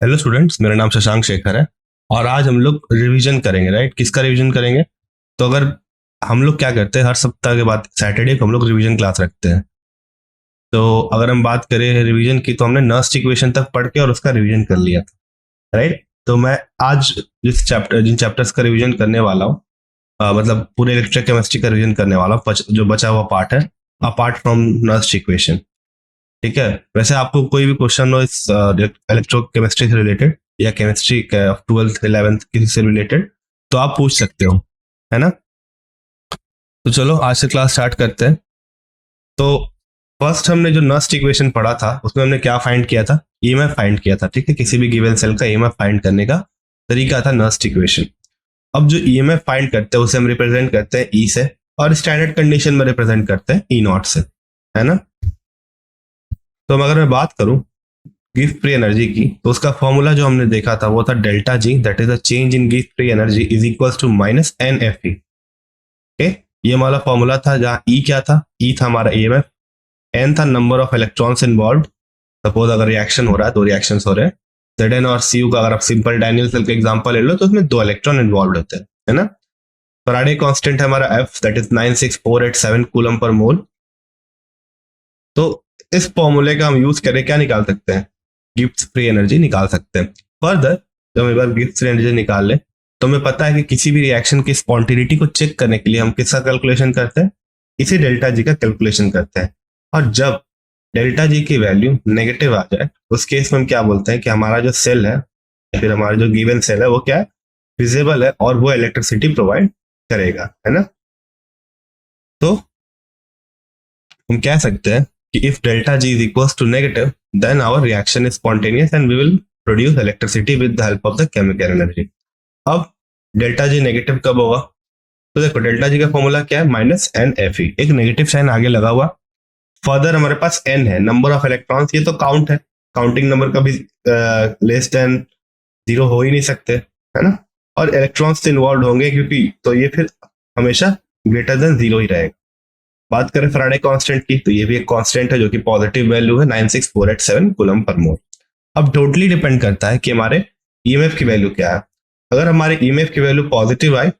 Hello students, मेरा नाम शशांक शेखर है और आज हम लोग रिवीजन करेंगे। राइट, किसका रिवीजन करेंगे? तो अगर हम लोग क्या करते हैं, हर सप्ताह के बाद सैटरडे को हम लोग रिवीजन क्लास रखते हैं। तो अगर हम बात करें रिवीजन की, तो हमने नर्स्ट इक्वेशन तक पढ़ के और उसका रिवीजन कर लिया था। राइट, तो मैं आज जिन चैप्टर्स का रिवीजन करने वाला हूँ, मतलब पूरे इलेक्ट्रोकेमिस्ट्री का रिवीजन करने वाला हूँ, जो बचा हुआ पार्ट है अपार्ट फ्रॉम नर्स्ट इक्वेशन। ठीक है, वैसे आपको कोई भी क्वेश्चन हो इस इलेक्ट्रोकेमिस्ट्री से रिलेटेड या केमिस्ट्री ट्वेल्थ इलेवेंथ किसी से रिलेटेड, तो आप पूछ सकते हो, है ना? तो चलो आज से क्लास स्टार्ट करते हैं। तो फर्स्ट हमने जो नस्ट इक्वेशन पढ़ा था उसमें हमने क्या फाइंड किया था? ईएमएफ फाइंड किया था। ठीक है, किसी भी गिवन सेल का ईएमएफ फाइंड करने का तरीका था नस्ट इक्वेशन। अब जो ईएमएफ फाइंड करते हैं उसे हम रिप्रेजेंट करते हैं ई से, और स्टैंडर्ड कंडीशन में रिप्रेजेंट करते हैं ई नॉट से, है ना? तो अगर मैं बात करूं गिफ्ट फ्री एनर्जी की, तो उसका फॉर्मूला जो हमने देखा था वो था delta G, that is the change in गिफ्ट free energy is equal to minus N F E. Okay, ये हमारा फॉर्मूला था, जहां ई क्या था? ई था हमारा ईएमएफ, एन था number of electrons involve. Suppose अगर रिएक्शन हो रहा है, दो रिएक्शन हो रहे हैं, Zn और Cu का अगर आप सिंपल डैनियल सेल का एग्जांपल ले लो तो उसमें दो इलेक्ट्रॉन इन्वॉल्व होते हैं, है ना? फैराडे कांस्टेंट है हमारा F, that is 96487 coulomb per मोल। तो इस फॉर्मूले का हम यूज करें क्या निकाल सकते हैं? गिब्स फ्री एनर्जी निकाल सकते हैं। फर्दर जब हम एक बार गिब्स फ्री एनर्जी निकाल ले, तो हमें पता है कि किसी भी रिएक्शन की स्पॉन्टिनिटी को चेक करने के लिए हम किसका कैलकुलेशन करते हैं? इसी डेल्टा जी का कैलकुलेशन करते हैं। और जब डेल्टा जी की वैल्यू नेगेटिव आ जाए, उस केस में हम क्या बोलते हैं कि हमारा जो सेल है या फिर हमारा जो गिवन सेल है वो क्या है? फिजिबल है और वो इलेक्ट्रिसिटी प्रोवाइड करेगा, है ना? तो हम कह सकते हैं कि if delta G is equals to negative, then our reaction is spontaneous and we will produce electricity with the help of the chemical energy. अब डेल्टा जी नेगेटिव कब होगा? तो देखो डेल्टा जी का फॉर्मूला क्या है? माइनस एन एफ ई, एक negative sign आगे लगा हुआ। फर्दर हमारे पास एन है, नंबर ऑफ इलेक्ट्रॉन्स, ये तो काउंट है, काउंटिंग नंबर कभी लेस देन जीरो हो ही नहीं सकते, है ना? और इलेक्ट्रॉन्स इन्वॉल्व होंगे क्योंकि, तो ये फिर हमेशा ग्रेटर देन जीरो ही रहेगा। बात करें फैराडे कांस्टेंट की, तो ये भी एक कांस्टेंट है जो कि पॉजिटिव वैल्यू है 96487 कूलम पर मोल। अब टोटली डिपेंड करता है कि हमारे ईएमएफ की वैल्यू क्या है। अगर हमारे ईएमएफ की वैल्यू पॉजिटिव आए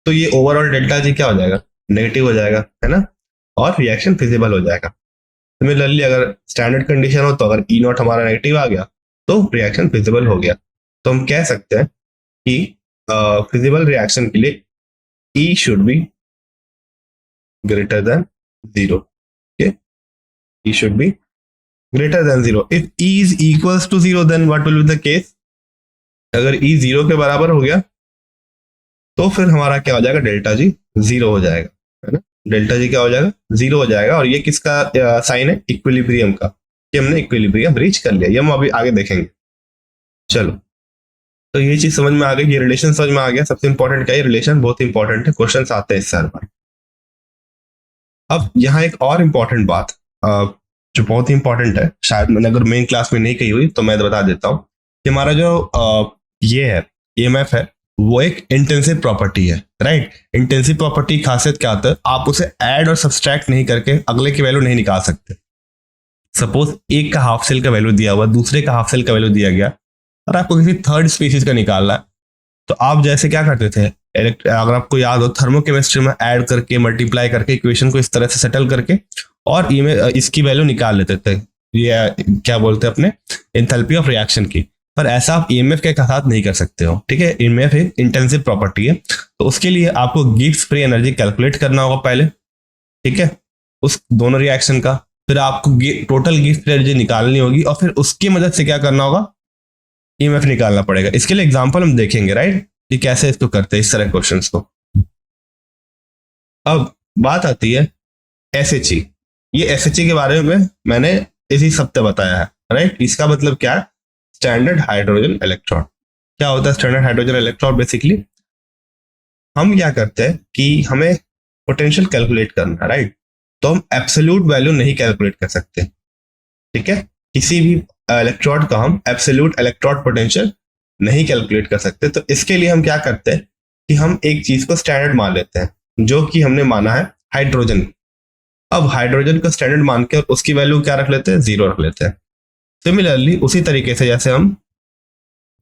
तो ये ओवरऑल डेल्टा जी क्या हो जाएगा? नेगेटिव हो जाएगा, है ना? और रिएक्शन फिजिबल हो जाएगा। सिमिलरली अगर स्टैंडर्ड कंडीशन हो, तो अगर ई नॉट हमारा नेगेटिव आ गया तो रिएक्शन फिजिबल हो गया। तो हम कह सकते हैं कि फिजिबल रिएक्शन के लिए ई should be greater than 0. Okay, E should be greater than 0. If E is equals to 0, then what will be the case? अगर E 0 के बराबर हो गया तो फिर हमारा क्या हो जाएगा? डेल्टा जी 0 हो जाएगा, है ना? डेल्टा जी क्या हो जाएगा? 0 हो जाएगा। और ये किसका साइन है? इक्विलिब्रियम का, कि हमने इक्विलिब्रियम रीच कर लिया। ये हम अभी आगे देखेंगे। चलो, तो ये चीज समझ में आ गई, ये रिलेशन समझ में आ गया। सबसे इंपॉर्टेंट क्या है? रिलेशन बहुत इंपॉर्टेंट है, क्वेश्चन आते हैं इससे हर बार। अब यहाँ एक और इम्पॉर्टेंट बात जो बहुत ही इंपॉर्टेंट है, शायद मैंने अगर मेन क्लास में नहीं कही हुई तो मैं बता देता हूँ कि हमारा जो ये है ईएमएफ है, वो एक इंटेंसिव प्रॉपर्टी है। राइट, इंटेंसिव प्रॉपर्टी की खासियत क्या होता है? आप उसे ऐड और सब्सट्रैक्ट नहीं करके अगले की वैल्यू नहीं निकाल सकते। सपोज एक का हाफ सेल का वैल्यू दिया हुआ, दूसरे का हाफ सेल का वैल्यू दिया गया, और आपको किसी थर्ड स्पीसीज का निकालना है, तो आप जैसे क्या करते थे, अगर आपको याद हो, थर्मोकेमिस्ट्री में ऐड करके मल्टीप्लाई करके इक्वेशन को इस तरह से सेटल करके और इसकी वैल्यू निकाल लेते थे। ये क्या बोलते हैं अपने, एंथैल्पी ऑफ रिएक्शन की। पर ऐसा आप ईएमएफ के साथ नहीं कर सकते हो। ठीक है, ईएमएफ एक इंटेंसिव प्रॉपर्टी है, तो उसके लिए आपको गिब्स फ्री एनर्जी कैलकुलेट करना होगा पहले। ठीक है, उस दोनों रिएक्शन का, फिर आपको टोटल गिब्स फ्री एनर्जी निकालनी होगी, और फिर उसकी मदद से क्या करना होगा? ईएमएफ निकालना पड़ेगा। इसके लिए एग्जांपल हम देखेंगे, राइट, कि कैसे इसको करते हैं इस तरह क्वेश्चंस को। अब बात आती है एसएचई। ये एसएचई के बारे में मैंने इसी सप्ताह बताया है, राइट। इसका मतलब क्या है? Standard hydrogen electron. क्या होता है स्टैंडर्ड हाइड्रोजन इलेक्ट्रॉन? बेसिकली हम क्या करते हैं कि हमें पोटेंशियल कैलकुलेट करना है, राइट। तो हम एब्सोल्यूट वैल्यू नहीं कैलकुलेट कर सकते। ठीक है, किसी भी इलेक्ट्रोड का हम एब्सोल्यूट इलेक्ट्रोड पोटेंशियल नहीं कैलकुलेट कर सकते। तो इसके लिए हम क्या करते हैं कि हम एक चीज को स्टैंडर्ड मान लेते हैं, जो कि हमने माना है हाइड्रोजन। अब हाइड्रोजन को स्टैंडर्ड मान के उसकी वैल्यू क्या रख लेते हैं? 0 रख लेते हैं। सिमिलरली उसी तरीके से जैसे हम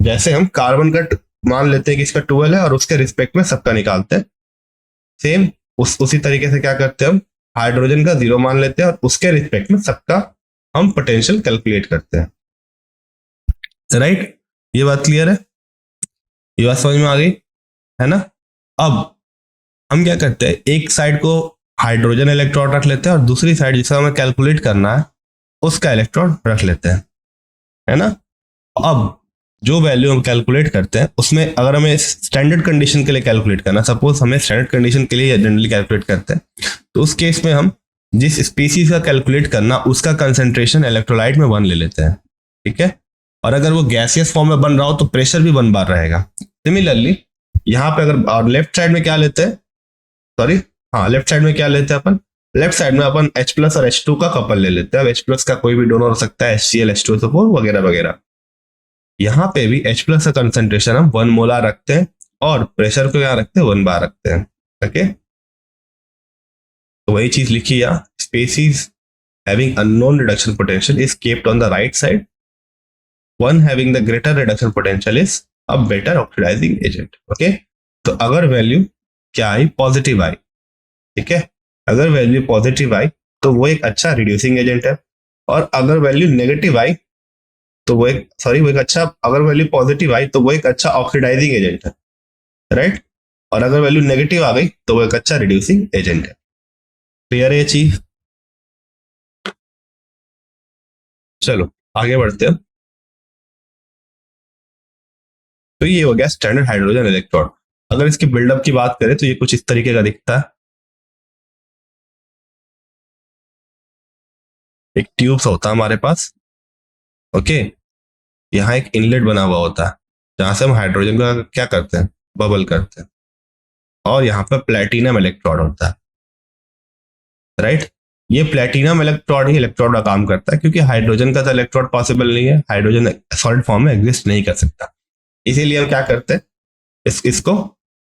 जैसे हम कार्बन का मान लेते हैं कि इसका 12 है और उसके रिस्पेक्ट में सबका निकालते हैं, सेम उसी तरीके से क्या करते हैं हम हाइड्रोजन का 0 मान लेते हैं और उसके रिस्पेक्ट में सबका हम पोटेंशियल कैलकुलेट करते हैं, राइट। ये बात क्लियर है, ये बात समझ में आ गई है ना। अब हम क्या करते हैं, एक साइड को हाइड्रोजन इलेक्ट्रॉन रख लेते हैं और दूसरी साइड जिसका हमें कैलकुलेट करना है उसका इलेक्ट्रॉन रख लेते हैं, है ना। अब जो वैल्यू हम कैलकुलेट करते हैं उसमें अगर हमें स्टैंडर्ड कंडीशन के लिए कैलकुलेट करना, सपोज हमें स्टैंडर्ड कंडीशन के लिए जनरली कैलकुलेट करते हैं, तो उस केस में हम जिस स्पीसीज का कैलकुलेट करना उसका कंसेंट्रेशन इलेक्ट्रोलाइट में 1 ले लेते हैं, ठीक है। और अगर वो गैसियस फॉर्म में बन रहा हो तो प्रेशर भी 1 बार रहेगा। सिमिलरली यहाँ पे अगर लेफ्ट साइड में क्या लेते हैं, सॉरी हाँ लेफ्ट साइड में क्या लेते हैं अपन, लेफ्ट साइड में अपन H प्लस और H2 का कपल ले लेते हैं। H प्लस का कोई भी डोनर हो सकता है, HCl H2SO4 वगैरह वगैरह। यहाँ पे भी H प्लस का कंसेंट्रेशन हम 1 मोलार रखते हैं और प्रेशर को क्या रखते हैं 1 बार रखते हैं, ओके। तो वही चीज लिखी यहाँ, species having unknown reduction potential is kept on the right side. One having the greater reduction potential is a better oxidizing agent, okay। तो अगर वैल्यू क्या आई, पॉजिटिव आई, ठीक है। अगर वैल्यू पॉजिटिव आई तो वो एक अच्छा रिड्यूसिंग एजेंट है, और अगर वैल्यू नेगेटिव आई तो वो एक वो एक अच्छा, अगर वैल्यू पॉजिटिव आई तो वो एक अच्छा ऑक्सीडाइजिंग एजेंट है, राइट। और अगर वैल्यू नेगेटिव आ गई तो वो एक अच्छा रिड्यूसिंग एजेंट है। क्लियर है ये चीज। चलो आगे बढ़ते हैं। तो ये हो गया स्टैंडर्ड हाइड्रोजन इलेक्ट्रोड। अगर इसके बिल्डअप की बात करें तो ये कुछ इस तरीके का दिखता है। एक ट्यूब सा होता है हमारे पास, ओके। यहाँ एक इनलेट बना हुआ होता है जहां से हम हाइड्रोजन का क्या करते हैं, बबल करते हैं। और यहाँ पर प्लेटिनम इलेक्ट्रोड होता है, राइट। ये प्लेटिनम इलेक्ट्रोड ही इलेक्ट्रोड का काम करता है, क्योंकि हाइड्रोजन का तो इलेक्ट्रोड पॉसिबल नहीं है, हाइड्रोजन सॉलिड फॉर्म में एग्जिस्ट नहीं कर सकता। इसीलिए हम क्या करते हैं, इसको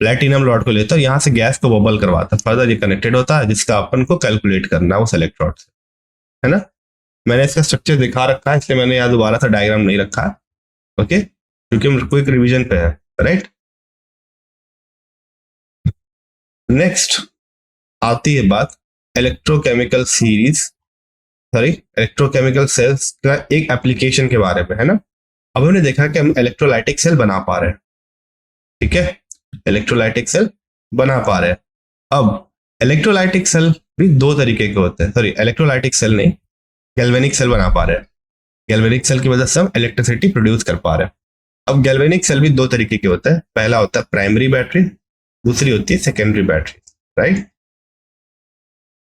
प्लेटिनम रॉड को लेते हैं, यहाँ से गैस को बबल करवाता है, फर्दर ये कनेक्टेड होता है जिसका अपन को कैलकुलेट करना है उस इलेक्ट्रोड से, है ना। मैंने इसका स्ट्रक्चर दिखा रखा है, इसलिए मैंने यहाँ दोबारा सा डायग्राम नहीं रखा है, ओके, क्योंकि हम क्विक रिवीजन पे है, राइट। नेक्स्ट आती है बात electrochemical series, sorry electrochemical cells का एक एप्लीकेशन के बारे में, है ना। अब हमने देखा कि हम इलेक्ट्रोलाइटिक सेल बना पा रहे हैं, ठीक है, इलेक्ट्रोलाइटिक सेल बना पा रहे हैं। अब इलेक्ट्रोलाइटिक सेल भी दो तरीके के होते हैं, सॉरी इलेक्ट्रोलाइटिक सेल नहीं, गैल्वेनिक सेल बना पा रहे हैं। गैल्वेनिक सेल की वजह से हम इलेक्ट्रिसिटी प्रोड्यूस कर पा रहे हैं। अब गैल्वेनिक सेल भी दो तरीके के होते हैं, पहला होता है प्राइमरी बैटरी, दूसरी होती है secondary battery, right.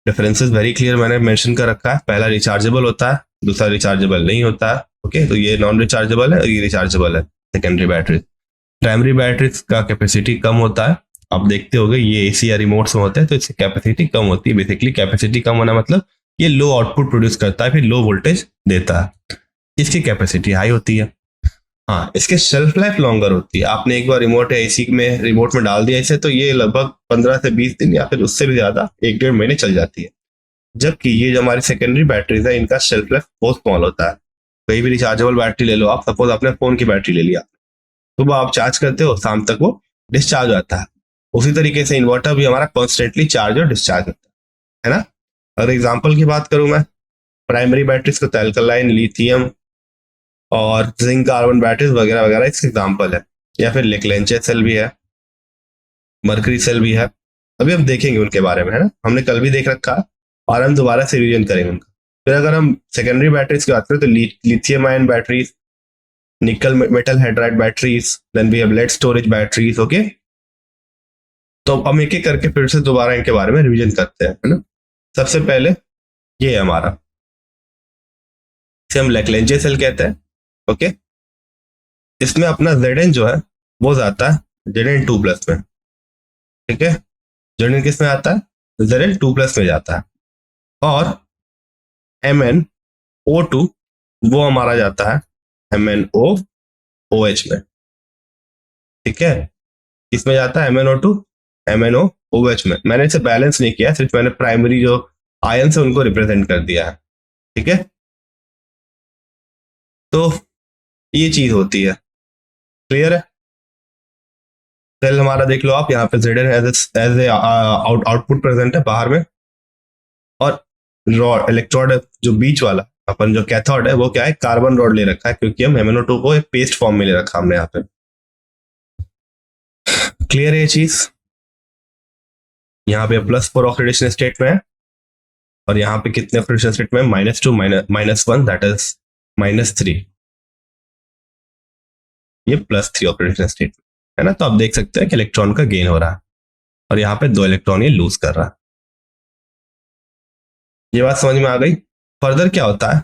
Differences very clear मैंने मेंशन कर रखा है, पहला रिचार्जेबल होता है, दूसरा रिचार्जेबल नहीं होता है, ओके। तो ये नॉन रिचार्जेबल है और ये रिचार्जेबल है सेकेंडरी बैटरी। प्राइमरी बैटरी का कैपेसिटी कम होता है, आप देखते होंगे ये एसी या रिमोट्स में होते हैं तो इसकी कैपेसिटी कम होती है। बेसिकली कैपेसिटी कम होना मतलब ये लो आउटपुट प्रोड्यूस करता है, फिर लो वोल्टेज देता है। इसकी कैपेसिटी हाई होती है, हाँ। इसके शेल्फ लाइफ लॉन्गर होती है, आपने एक बार रिमोट या एसी में रिमोट में डाल दिया इसे तो ये लगभग 15 से 20 दिन या फिर उससे भी ज्यादा 1-1.5 महीने चल जाती है। जबकि ये जो हमारी सेकेंडरी बैटरीज है इनका शेल्फ लाइफ बहुत स्मॉल होता है। कोई भी रिचार्जेबल बैटरी ले लो आप, सपोज आपने फोन की बैटरी ले लिया, सुबह आप चार्ज करते हो, शाम तक वो डिस्चार्ज हो जाता है। उसी तरीके से इन्वर्टर भी हमारा कॉन्स्टेंटली चार्ज और डिस्चार्ज होता है ना। अगर एग्जाम्पल की बात करूं मैं, प्राइमरी बैटरीज को अल्कलाइन, लिथियम और जिंक कार्बन बैटरीज वगैरह वगैरह इसके एग्जाम्पल है। या फिर लेक्लेंचे सेल भी है, मर्करी सेल भी है, अभी हम देखेंगे उनके बारे में, है ना। हमने कल भी देख रखा है और हम दोबारा से रिवीजन करेंगे उनका। फिर अगर हम सेकेंडरी बैटरीज की बात करें तो lithium ion batteries, nickel metal hydride batteries, then we have lead storage batteries, okay. तो हम एक एक करके फिर से दोबारा इनके बारे में रिवीजन करते हैं, है ना। सबसे पहले ये है हमारा, इसे हम लेक्लेंचे सेल कहते हैं, ओके। इसमें अपना Zn जो है वो जाता है Zn2+ में, ठीक है। Zn किस में आता है, Zn2+ में जाता है। और MnO2 वो हमारा जाता है MnOOH में, ठीक है। इसमें जाता है MnO2 MnOOH में। मैंने इसे बैलेंस नहीं किया, सिर्फ मैंने प्राइमरी जो आयन से उनको रिप्रेजेंट कर दिया है, ठीक है। तो ये चीज होती है। क्लियर है? सेल हमारा देख लो आप, यहाँ पे Zn as a output present है बाहर में, और रॉड इलेक्ट्रोड जो बीच वाला अपन जो कैथोड है वो क्या है, कार्बन रॉड ले रखा है, क्योंकि हम MnO2 को एक पेस्ट फॉर्म में ले रखा हमने यहाँ पे। क्लियर है ये चीज? यहाँ पे +4 ऑक्सीडेशन स्टेट में है, और यहाँ पे कितने ऑक्सीडेशन स्टेट में, -2 -1, दैट इज -3, ये +3 ऑक्सीडेशन स्टेट है ना। तो आप देख सकते हैं कि इलेक्ट्रॉन का गेन हो रहा है, और यहाँ पे 2 इलेक्ट्रॉन ये लूज कर रहा है। ये बात समझ में आ गई? फर्दर क्या होता है,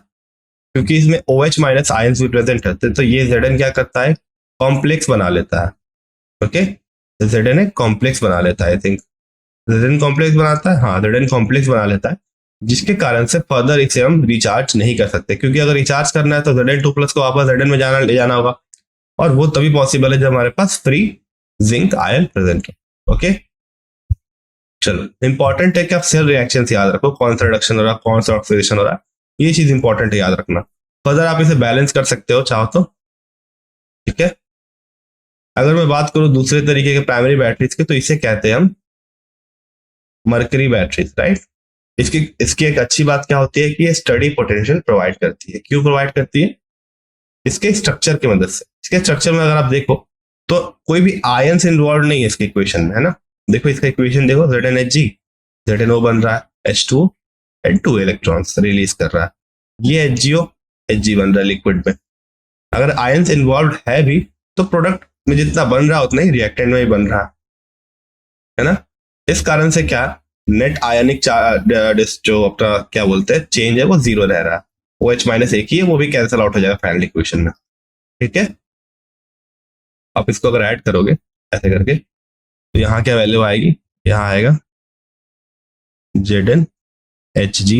क्योंकि इसमें OH- आयंस भी प्रेजेंट रहते, तो ये Zn क्या करता है, कॉम्प्लेक्स बना लेता है। ओके, Zn एक कॉम्प्लेक्स बना लेता है, आई थिंक Zn कॉम्प्लेक्स बनाता है, हाँ Zn कॉम्प्लेक्स बना लेता है, जिसके कारण से फर्दर इसे हम रिचार्ज नहीं कर सकते, क्योंकि अगर रिचार्ज करना है तो Zn2+ को वापस Zn में ले जाना होगा, और वो तभी पॉसिबल है जब हमारे पास फ्री जिंक आयन प्रेजेंट है। ओके, चलो इंपॉर्टेंट है कि आप सेल रिएक्शन याद रखो, कौन सा रिडक्शन हो रहा है, कौन सा ऑक्सीडेशन हो रहा है, ये चीज इंपॉर्टेंट है याद रखना। फर्दर आप इसे बैलेंस कर सकते हो चाहो तो, ठीक है। अगर मैं बात करूं दूसरे तरीके के प्राइमरी बैटरीज के, तो इसे कहते हैं हम मरकरी बैटरीज, राइट। इसकी इसकी एक अच्छी बात क्या होती है कि ये स्टडी पोटेंशियल प्रोवाइड करती है। क्यों प्रोवाइड करती है? इसके स्ट्रक्चर की मदद से। इसके स्ट्रक्चर में अगर आप देखो तो कोई भी आयंस इन्वॉल्व नहीं है इसके इक्वेशन में, है ना। देखो इसका इक्वेशन देखो, ZnHg, ZnO बन रहा है, H2 and 2 इलेक्ट्रॉन्स रिलीज कर रहा है, ये HgO Hg बन रहा है लिक्विड में। अगर आयंस इन्वॉल्व है भी तो प्रोडक्ट में जितना बन रहा है उतना ही रिएक्टेंट में भी बन रहा है ना। इस कारण से क्या, नेट आयनिक जो अपना क्या बोलते हैं चेंज है वो 0 रह रहा है। OH- एक ही है, वो भी कैंसिल आउट हो जाएगा फाइनल इक्वेशन में, ठीक है। आप इसको अगर ऐड करोगे ऐसे करके तो यहाँ क्या वैल्यू आएगी, यहाँ आएगा ZnHg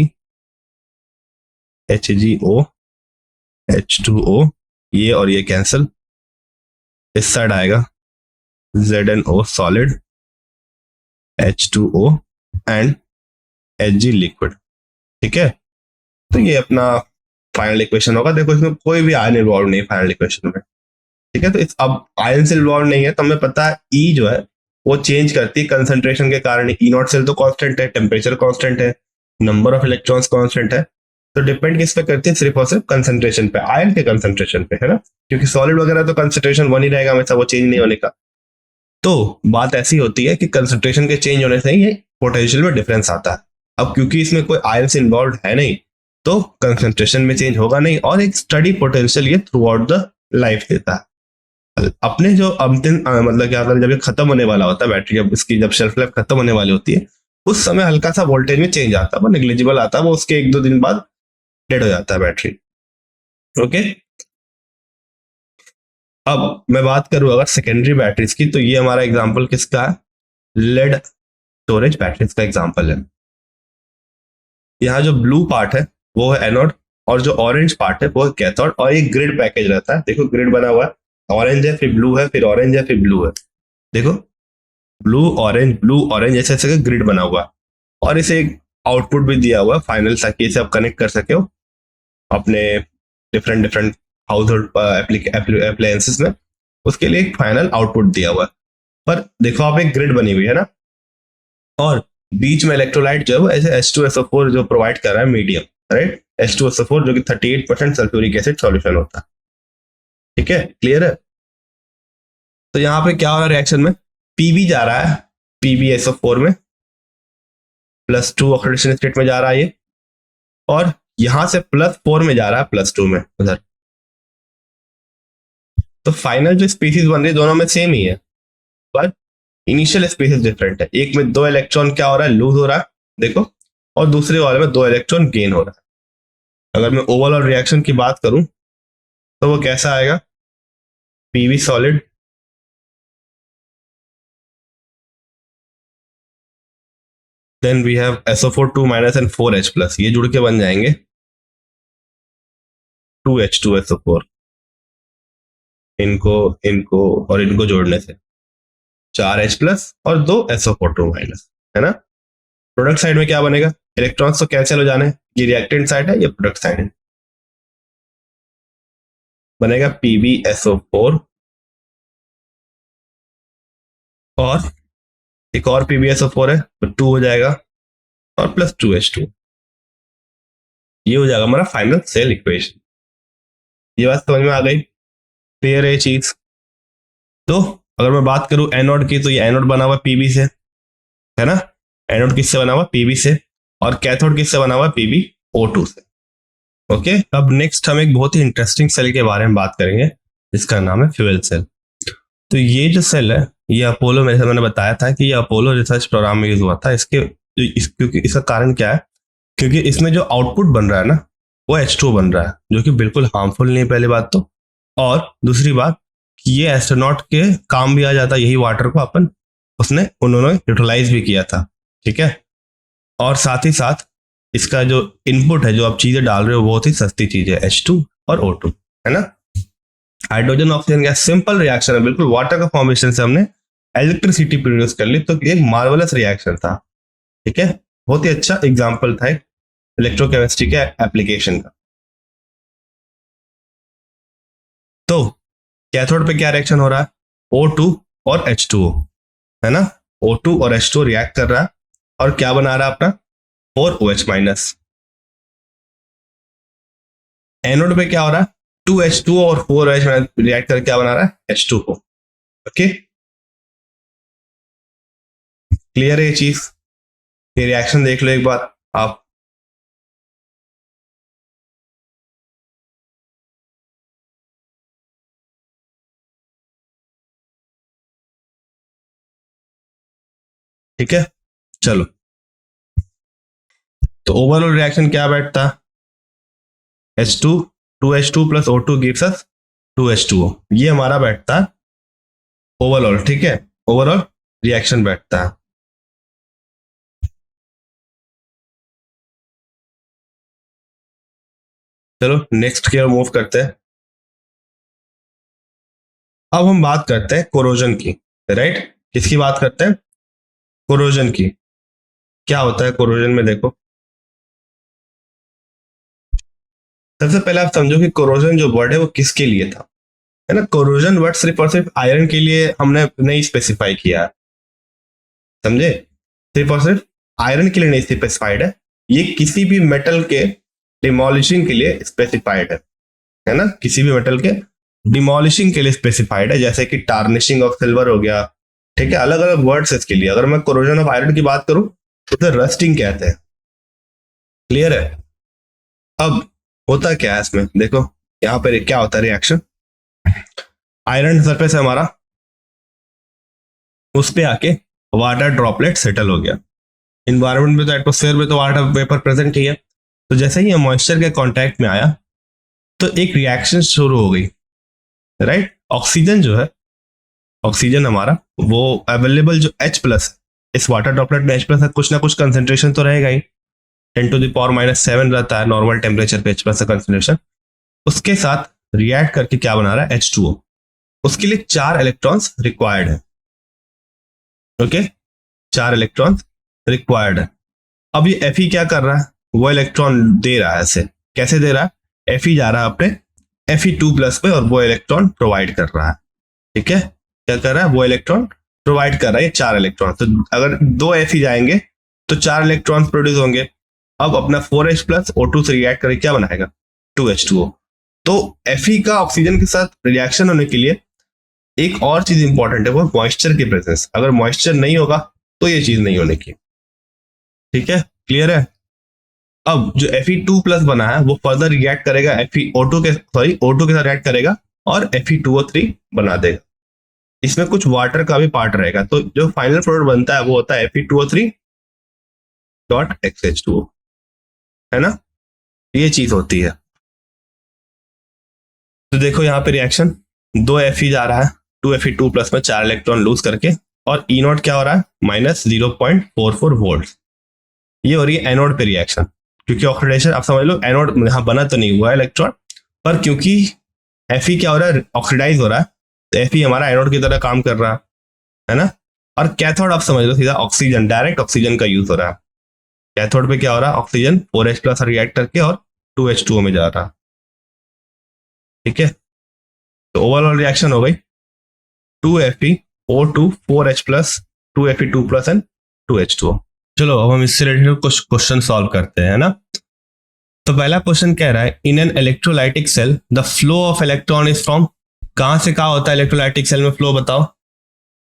HgO H2O, ये और ये कैंसिल, इस साइड आएगा ZnO solid H2O and Hg liquid, ठीक है। तो ये अपना फाइनल इक्वेशन होगा। देखो इसमें कोई भी आयन इन्वॉल्व नहीं है फाइनल इक्वेशन में, ठीक है। तो इस अब आयन से इन्वॉल्व नहीं है तो हमें पता है E जो है वो चेंज करती है कंसंट्रेशन के कारण। E0 सेल तो कांस्टेंट है, टेम्परेचर कांस्टेंट है, नंबर ऑफ इलेक्ट्रॉन्स कांस्टेंट है, तो डिपेंड किस पे करती है, सिर्फ और सिर्फ कंसंट्रेशन पे, आयन के कंसंट्रेशन पे, है ना। क्योंकि सॉलिड वगैरह तो कंसंट्रेशन 1 ही रहेगा हमेशा, वो चेंज नहीं होने का। तो बात ऐसी होती है कि कंसंट्रेशन के चेंज होने से ही ये पोटेंशियल में डिफरेंस आता है। अब क्योंकि इसमें कोई आयन से इन्वॉल्व है नहीं तो कंसंट्रेशन में चेंज होगा नहीं, और एक स्टडी पोटेंशियल ये थ्रू आउट द लाइफ देता है। अपने जो अंतिम मतलब क्या, अगर जब ये खत्म होने वाला होता है बैटरी, जब इसकी जब शेल्फ लाइफ खत्म होने वाली होती है, उस समय हल्का सा वोल्टेज में चेंज आता है, वो नेग्लिजिबल आता है, वो उसके 1-2 दिन बाद डेड हो जाता है बैटरी। ओके, अब मैं बात करूं अगर सेकेंडरी बैटरीज की, तो ये हमारा एग्जांपल किसका है, लेड स्टोरेज बैटरीज का एग्जांपल है। यहाँ जो ब्लू पार्ट है वो है एनोड, और जो ऑरेंज पार्ट है वो है कैथोड, और एक ग्रिड पैकेज रहता है। देखो ग्रिड बना हुआ है, ऑरेंज है फिर ब्लू है फिर ऑरेंज है फिर ब्लू है, देखो ब्लू ऑरेंज ऐसे ऐसे ग्रिड बना हुआ है, और इसे एक आउटपुट भी दिया हुआ है फाइनल, ताकि इसे आप कनेक्ट कर सके हो अपने different different house hold appliances में, उसके लिए एक फाइनल आउटपुट दिया हुआ है। पर देखो आप एक ग्रिड बनी हुई है ना, और बीच में इलेक्ट्रोलाइट जो है वो ऐसे H2SO4 जो प्रोवाइड कर रहा है मीडियम, राइट, H2SO4 जो कि 38% सल्फ्यूरिक एसिड सॉल्यूशन होता है, ठीक है, क्लियर है। तो यहाँ पे क्या हो रहा है रिएक्शन में, Pb जा रहा है PbSO4 में, +2 ऑक्सीडेशन स्टेट में जा रहा है ये, और यहां से +4 में जा रहा है +2 में उधर। तो फाइनल जो स्पीसीज बन रही है दोनों में सेम ही है, पर इनिशियल स्पीसीज डिफरेंट है। एक में 2 इलेक्ट्रॉन क्या हो रहा है, लूज हो रहा है, देखो, और दूसरे वाले में 2 इलेक्ट्रॉन गेन हो रहा है। अगर मैं ओवरऑल रिएक्शन की बात करूं तो वो कैसा आएगा, Pb solid then we have SO4 2- and 4H+, ये जुड़ के बन जाएंगे 2H2SO4, इनको इनको और इनको जोड़ने से 4H+ और 2SO4 2-, है ना। प्रोडक्ट साइड में क्या बनेगा, इलेक्ट्रॉन्स तो कैंसिल हो जाने, ये रिएक्टेंट साइड है, ये प्रोडक्ट साइड है, बनेगा PbSO4 और एक और PbSO4 है तो 2 हो जाएगा और प्लस 2H2। ये हो जाएगा हमारा फाइनल सेल इक्वेशन। ये बात समझ में आ गई? क्लियर है ये चीज? तो अगर मैं बात करूं एनोड की, तो ये एनोड बना हुआ पीबी से, है ना? एनोड किससे बना हुआ? पीबी से। और कैथोड किससे बना हुआ? PbO2 से। ओके, अब नेक्स्ट हम एक बहुत ही इंटरेस्टिंग सेल के बारे में बात करेंगे जिसका नाम है फ्यूल सेल। तो ये जो सेल है, ये अपोलो, में मैंने बताया था कि ये अपोलो रिसर्च प्रोग्राम में यूज हुआ था। क्योंकि इसका कारण क्या है? क्योंकि इसमें जो आउटपुट बन रहा है ना, वो H2 बन रहा है, जो कि बिल्कुल हार्मफुल नहीं है, पहली बात तो। और दूसरी बात कि ये एस्ट्रोनॉट के काम भी आ जाता है, यही वाटर को उन्होंने यूटिलाइज भी किया था। ठीक है, और साथ ही साथ इसका जो इनपुट है, जो आप चीजें डाल रहे हो, बहुत ही सस्ती चीज है, H2 और O2, है ना? Hydrogen oxygen gas, simple reaction है, बिल्कुल वाटर का फॉर्मेशन से हमने इलेक्ट्रिसिटी प्रोड्यूस कर ली, तो एक मार्वलस रिएक्शन था। ठीक है, बहुत ही अच्छा एग्जाम्पल था इलेक्ट्रोकेमिस्ट्री के एप्लीकेशन का। तो कैथोड पे क्या रिएक्शन हो रहा है? O2 और H2O, है ना? O2 और H2O रिएक्ट कर रहा है और क्या बना रहा है अपना? 4OH minus. एनोड पे क्या हो रहा है? 2H2O और 4OH रिएक्ट करके क्या बना रहा है? H2O। ओके, क्लियर है ये चीज? ये रिएक्शन देख लो एक बार आप। ठीक है, चलो, तो ओवरऑल रिएक्शन क्या बैठता? H2, 2H2 plus O2 gives us 2H2O। ये हमारा बैठता है ओवरऑल। ठीक है, ओवरऑल रिएक्शन बैठता है। चलो नेक्स्ट की ओर मूव करते हैं। अब हम बात करते हैं कोरोजन की, राइट? किसकी बात करते हैं? कोरोजन की। क्या होता है कोरोजन में? देखो, सबसे पहले आप समझो कि कोरोजन जो वर्ड है वो किसके लिए था, है ना? कोरोजन वर्ड सिर्फ और सिर्फ आयरन के लिए हमने नहीं स्पेसिफाई किया है, समझे? सिर्फ और सिर्फ आयरन के लिए नहीं स्पेसिफाइड है, ये किसी भी मेटल के डिमोलिशिंग के लिए स्पेसिफाइड है ना? किसी भी मेटल के डिमोलिशिंग के लिए स्पेसिफाइड है, जैसे कि टार्निशिंग ऑफ सिल्वर हो गया। ठीक है, अलग अलग वर्ड्स है इसके लिए। अगर मैं कोरोजन ऑफ आयरन की बात करूं तो उसे रस्टिंग कहते हैं। क्लियर है? अब होता क्या है इसमें, देखो यहाँ पर क्या होता है रिएक्शन। आयरन सरफेस है हमारा, उस पे आके वाटर ड्रॉपलेट सेटल हो गया। इन्वायरमेंट में तो, एटमोस्फेयर में तो वाटर वेपर प्रेजेंट ही है। तो जैसे ही ये मॉइस्चर के कांटेक्ट में आया तो एक रिएक्शन शुरू हो गई, राइट? ऑक्सीजन जो है, ऑक्सीजन हमारा वो अवेलेबल जो H प्लस, इस वाटर ड्रॉपलेट में H प्लस है, कुछ ना कुछ कंसेंट्रेशन तो रहेगा ही। 10⁻⁻⁷ रहता है नॉर्मल टेम्परेचर पे H प्लस का कंसेंट्रेशन। उसके साथ रिएक्ट करके क्या बना रहा है? H2O। उसके लिए 4 इलेक्ट्रॉन्स रिक्वायर्ड है। ओके, 4 इलेक्ट्रॉन्स रिक्वायर्ड है। अब ये Fe क्या कर रहा है? वो इलेक्ट्रॉन दे रहा है ऐसे। कैसे दे रहा है? Fe जा रहा है अपने Fe2 प्लस पे और वो इलेक्ट्रॉन प्रोवाइड कर रहा है। ठीक है, क्या कर रहा है? वो इलेक्ट्रॉन प्रोवाइड कर रहा है 4 इलेक्ट्रॉन। तो अगर 2 Fe जाएंगे तो 4 इलेक्ट्रॉन प्रोड्यूस होंगे। अब अपना 4H प्लस O2 से रिएक्ट करके क्या बनाएगा? 2H2O। तो Fe का ऑक्सीजन के साथ रिएक्शन होने के लिए एक और चीज इंपॉर्टेंट है, वो मॉइस्चर की प्रेजेंस। अगर मॉइस्चर नहीं होगा तो ये चीज नहीं होने की। ठीक है, क्लियर है? अब जो Fe2 प्लस बना है वो फर्दर रिएक्ट करेगा O2 के साथ रिएक्ट करेगा और Fe2O3 बना देगा। इसमें कुछ वाटर का भी पार्ट रहेगा, तो जो फाइनल प्रोडक्ट बनता है वो होता है Fe2O3 डॉट XH2O, है ना? ये चीज होती है। तो देखो यहाँ पे रिएक्शन, 2 Fe जा रहा है 2Fe2 प्लस में 4 इलेक्ट्रॉन लूज करके, और E नॉट क्या हो रहा है? -0.44 वोल्ट। ये हो रही है एनोड पे रिएक्शन। क्योंकि ऑक्सीडेशन आप समझ लो, एनोड यहाँ बना तो नहीं हुआ इलेक्ट्रॉन, पर क्योंकि Fe क्या हो रहा है? ऑक्सीडाइज हो रहा है, तो Fe हमारा एनोड की तरह काम कर रहा है ना? और कैथोड आप समझ लो सीधा ऑक्सीजन, डायरेक्ट ऑक्सीजन का यूज हो रहा है। कैथोड पे क्या हो रहा है? ऑक्सीजन 4H प्लस रिएक्ट करके और 2H2O में जा रहा है। ठीक है, तो ओवरऑल रिएक्शन हो गई 2Fe O2 4H plus 2Fe2 plus and 2H2O। चलो अब हम इससे रिलेटेड कुछ क्वेश्चन सॉल्व करते हैं, है ना। तो पहला क्वेश्चन कह रहा है in an electrolytic cell the flow of electron is from, कहां से कहां होता है इलेक्ट्रोलाइटिक सेल में फ्लो, बताओ।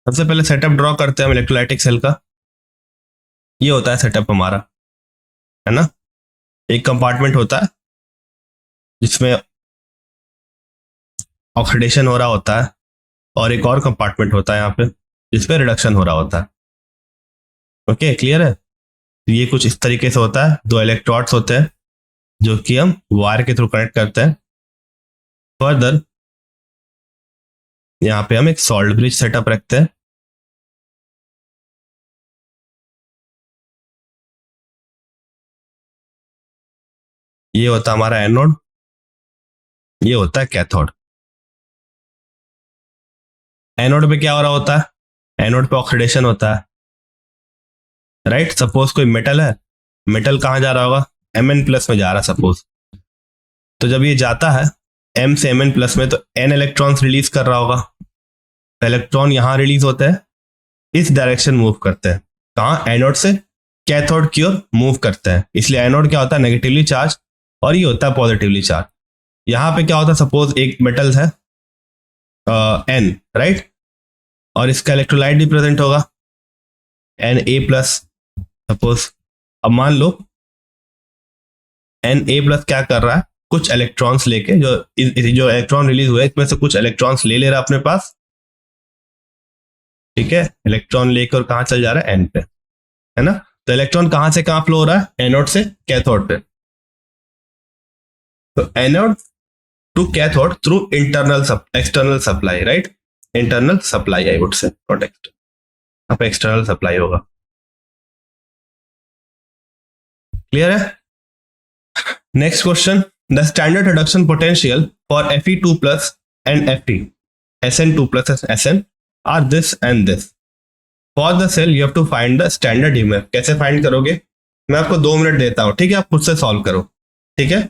सबसे पहले सेटअप ड्रॉ करते हैं हम इलेक्ट्रोलाइटिक सेल का। ये होता है सेटअप हमारा, है ना। एक कंपार्टमेंट होता है जिसमें ऑक्सीडेशन हो रहा होता है, और एक और कंपार्टमेंट होता है यहाँ पे जिसपे रिडक्शन हो रहा होता है। ओके, क्लियर है। तो ये कुछ इस तरीके से होता है, दो इलेक्ट्रोड्स होते हैं जो कि हम वायर के थ्रू कनेक्ट करते हैं। फर्दर यहाँ पे हम एक सॉल्ट ब्रिज सेटअप रखते हैं। ये होता है हमारा एनोड, ये होता है कैथोड। एनोड पे क्या हो रहा होता है, एनोड पे ऑक्सीडेशन होता है, राइट। सपोज कोई मेटल है, मेटल कहां जा रहा होगा, Mn प्लस में जा रहा है सपोज। तो जब ये जाता है M से Mn प्लस में, तो N इलेक्ट्रॉन्स रिलीज कर रहा होगा। तो इलेक्ट्रॉन यहां रिलीज होते हैं, इस डायरेक्शन मूव करते हैं, कहां, एनोड से कैथोड की ओर मूव करते हैं। इसलिए एनोड क्या होता है, नेगेटिवली चार्ज, और ये होता है पॉजिटिवली चार्ज। यहां पे क्या होता है, सपोज एक मेटल है N, राइट, और इसका इलेक्ट्रोलाइट भी प्रेजेंट होगा Na प्लस। सपोज अब मान लो Na प्लस क्या कर रहा है, कुछ इलेक्ट्रॉन्स लेके, जो इलेक्ट्रॉन रिलीज हुए इसमें से कुछ इलेक्ट्रॉन्स ले रहा है अपने पास, ठीक है। इलेक्ट्रॉन लेकर कहां चल जा रहा है, N पे, है ना। तो इलेक्ट्रॉन कहां से कहां फ्लो हो रहा है, एनोड से कैथोड पे। तो anode to cathode through internal external supply, right. Internal supply I would say, not external, अब एक्सटर्नल सप्लाई होगा। क्लियर है। Next question, the standard reduction potential for Fe2 plus and Fe, Sn2 plus Sn are this and this. For the cell you have to find the standard EMF. कैसे find करोगे, मैं आपको 2 minute देता हूं, ठीक है, आप खुद से सॉल्व करो, ठीक है।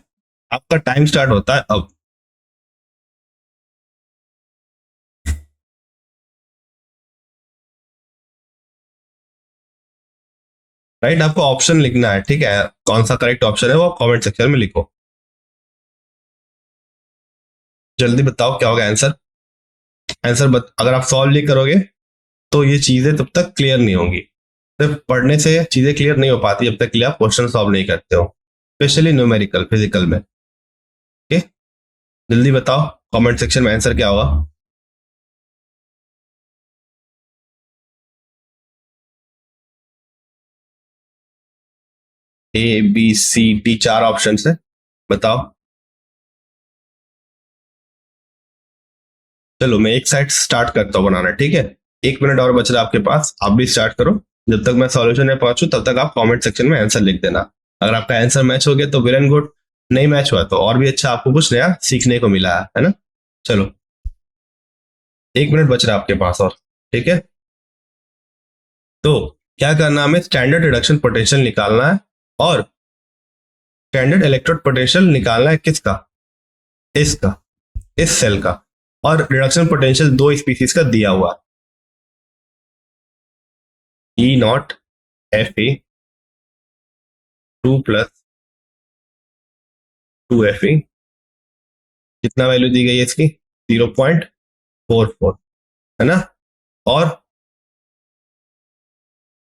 आपका टाइम स्टार्ट होता है अब। राइट, आपको ऑप्शन लिखना है, ठीक है, कौन सा करेक्ट ऑप्शन है वो कमेंट सेक्शन में लिखो। जल्दी बताओ क्या होगा आंसर। अगर आप सॉल्व नहीं करोगे तो ये चीजें तब तक क्लियर नहीं होंगी। सिर्फ पढ़ने से चीजें क्लियर नहीं हो पाती जब तक आप क्वेश्चन सॉल्व नहीं करते हो, स्पेशली न्यूमेरिकल फिजिकल में। ओके, जल्दी बताओ कमेंट सेक्शन में आंसर क्या होगा। A B C D 4 option है, बताओ। चलो मैं एक साइड स्टार्ट करता हूँ बनाना, ठीक है। 1 मिनट और बच रहा है आपके पास, आप भी स्टार्ट करो। जब तक मैं सॉल्यूशन में पहुंचू तब तक आप कमेंट सेक्शन में आंसर लिख देना। अगर आपका आंसर मैच हो गया तो वेल एंड गुड, नहीं मैच हुआ तो और भी अच्छा, आपको कुछ नया सीखने को मिला है ना। चलो 1 मिनट बच रहा है आपके पास और, ठीक है। तो क्या करना है, हमें स्टैंडर्ड रिडक्शन पोटेंशियल निकालना है, और स्टैंडर्ड इलेक्ट्रोड पोटेंशियल निकालना है किसका, इसका, इस सेल का। और रिडक्शन पोटेंशियल 2 स्पीसीज का दिया हुआ, E0 Fe2 प्लस 2Fe, कितना वैल्यू दी गई है इसकी, 0.44, है ना। और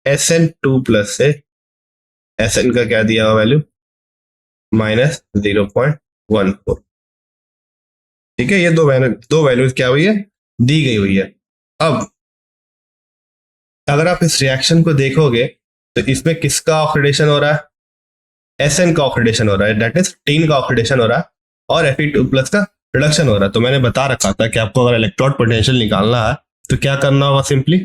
Sn2 प्लस से Sn का क्या दिया हुआ वैल्यू, -0.14। ठीक है, ये दो वैल्यूज क्या हुई है, दी गई हुई है। अब अगर आप इस रिएक्शन को देखोगे तो इसमें किसका ऑक्सीडेशन हो रहा है, Sn का ऑक्सीडेशन हो रहा है, दैट इज टीन का ऑक्सीडेशन हो रहा है, और Fe2 प्लस का रिडक्शन हो रहा है। तो मैंने बता रखा था कि आपको अगर इलेक्ट्रोड पोटेंशियल निकालना है तो क्या करना होगा, सिंपली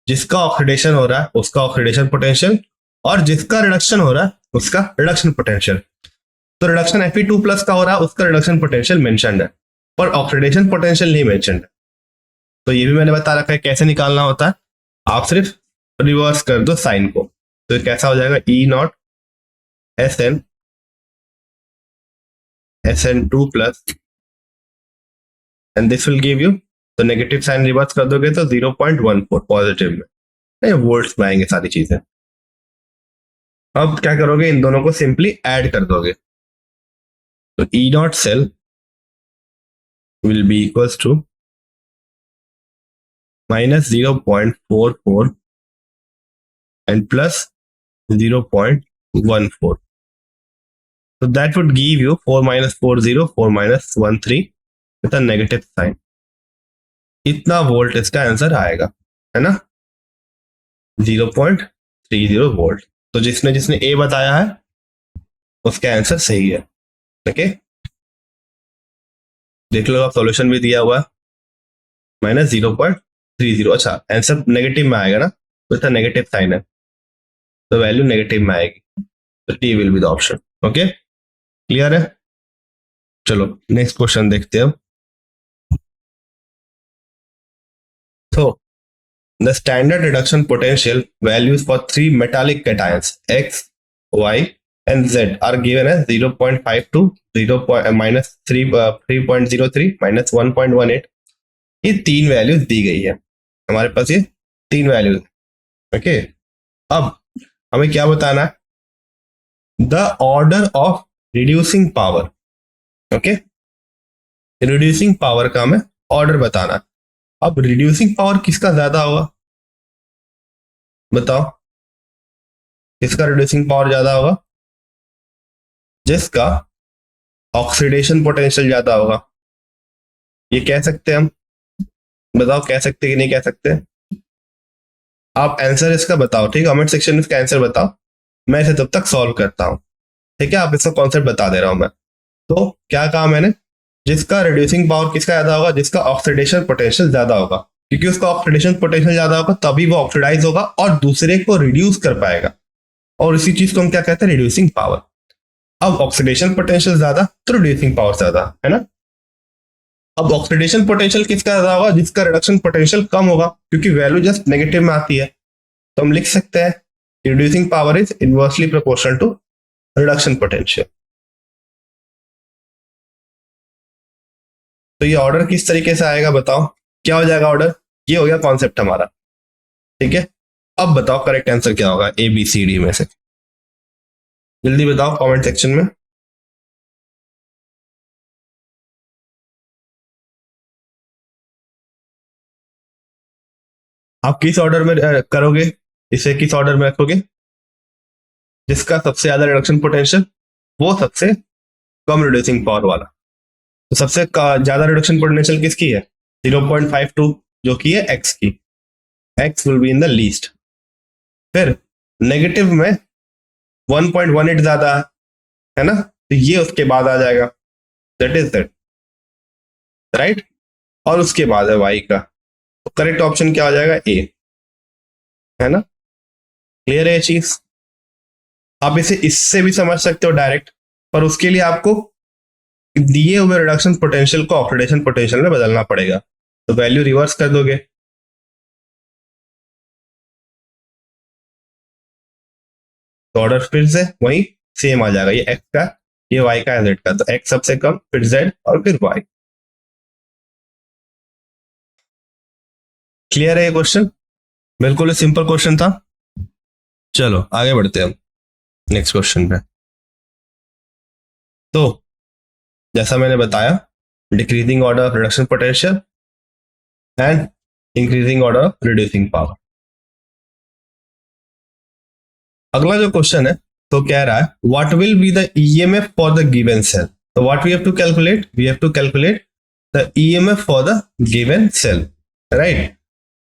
जिसका ऑक्सीडेशन हो रहा है उसका ऑक्सीडेशन पोटेंशियल, और जिसका रिडक्शन हो रहा है उसका रिडक्शन पोटेंशियल। तो रिडक्शन Fe2 प्लस का हो रहा है, उसका रिडक्शन पोटेंशियल मेंशन्ड है, पर ऑक्सीडेशन पोटेंशियल नहीं मेंशन्ड है। तो ये भी मैंने बता रखा है कैसे निकालना होता है, आप सिर्फ रिवर्स कर दो साइन को। तो कैसा हो जाएगा, E0 Sn2 plus, and this will give you तो नेगेटिव साइन रिवर्स कर दोगे तो 0.14 पॉजिटिव में, वोल्ट्स में आएंगे सारी चीजें। अब क्या करोगे, इन दोनों को सिंपली ऐड कर दोगे, तो E not cell will be equals to minus 0.44 and plus 0.14. So that would give you 4 minus 40, 4 minus 13 with a negative sign. इतना वोल्ट इसका आंसर आएगा, है ना, 0.30 वोल्ट। तो जिसने जिसने ए बताया है उसका आंसर सही है। ओके, देख लो, आप सॉल्यूशन भी दिया हुआ है, माइनस 0.30। अच्छा, आंसर नेगेटिव में आएगा ना, तो इसका नेगेटिव साइन है, तो वैल्यू नेगेटिव में आएगी, तो T will be the option. Okay, clear है? चलो नेक्स्ट क्वेश्चन देखते हैं। तो the standard reduction potential values for 3 metallic cations X, Y and Z are given as 0.52, 0 minus 3.03 minus 1.18। ये 3 वैल्यूज दी गई है हमारे पास, ये 3 वैल्यूज। ओके, अब हमें क्या बताना है, the order of reducing power. Okay, reducing power का हमें ऑर्डर बताना है। अब रिड्यूसिंग पावर किसका ज्यादा होगा, बताओ, किसका रिड्यूसिंग पावर ज्यादा होगा? जिसका ऑक्सीडेशन पोटेंशियल ज्यादा होगा। ये कह सकते हैं हम, बताओ कह सकते कि नहीं कह सकते? आप आंसर इसका बताओ, ठीक है, कमेंट सेक्शन में इसका आंसर बताओ, मैं इसे तब तक सॉल्व करता हूं, ठीक है। आप इसका कॉन्सेप्ट बता दे रहा हूं मैं। तो क्या कहा मैंने, जिसका रिड्यूसिंग पावर किसका ज्यादा होगा, जिसका ऑक्सीडेशन पोटेंशियल ज्यादा होगा, क्योंकि उसका ऑक्सीडेशन पोटेंशियल ज्यादा होगा तभी वो ऑक्सीडाइज होगा और दूसरे को रिड्यूस कर पाएगा, और इसी चीज को हम क्या कहते हैं, रिड्यूसिंग पावर। अब ऑक्सीडेशन पोटेंशियल ज्यादा तो रिड्यूसिंग पावर ज्यादा, है ना। अब ऑक्सीडेशन पोटेंशियल किसका ज्यादा होगा, जिसका रिडक्शन पोटेंशियल कम होगा, क्योंकि वैल्यू जस्ट नेगेटिव में आती है, तो हम लिख सकते हैं reducing power is inversely proportional to reduction potential. तो ये ऑर्डर किस तरीके से आएगा, बताओ क्या हो जाएगा ऑर्डर? ये हो गया कॉन्सेप्ट हमारा, ठीक है। अब बताओ करेक्ट आंसर क्या होगा ए बी सी डी में से, जल्दी बताओ कमेंट सेक्शन में। आप किस ऑर्डर में करोगे इसे, किस ऑर्डर में रखोगे? जिसका सबसे ज्यादा रिडक्शन पोटेंशियल वो सबसे कम रिड्यूसिंग पावर वाला। तो सबसे ज्यादा रिडक्शन पोटेंशियल किसकी है, 0.52, जो की है एक्स की, x will be in the least. फिर नेगेटिव में 1.18 ज्यादा है ना, तो ये उसके बाद आ जाएगा, दैट इज दैट, राइट। और उसके बाद है वाई का, तो करेक्ट ऑप्शन क्या हो जाएगा, ए, है ना। क्लियर है ये चीज? आप इसे इससे भी समझ सकते हो डायरेक्ट, पर उसके लिए आपको दिए हुए रिडक्शन पोटेंशियल को ऑक्सीडेशन पोटेंशियल में बदलना पड़ेगा, तो वैल्यू रिवर्स कर दोगे, तो ऑर्डर फिर से वही सेम आ जाएगा, ये एक्स का, ये वाई का, जेड का, तो एक्स सबसे कम, फिर जेड और फिर वाई। क्लियर है ये क्वेश्चन? बिल्कुल सिंपल क्वेश्चन था। चलो आगे बढ़ते हैं हम नेक्स्ट क्वेश्चन पे। तो जैसा मैंने बताया, decreasing order of reduction potential and increasing order of reducing power. अगला जो क्वेश्चन है तो कह रहा है what will be the EMF for the given cell. तो what we have to calculate, we have to calculate the EMF for the given cell, right.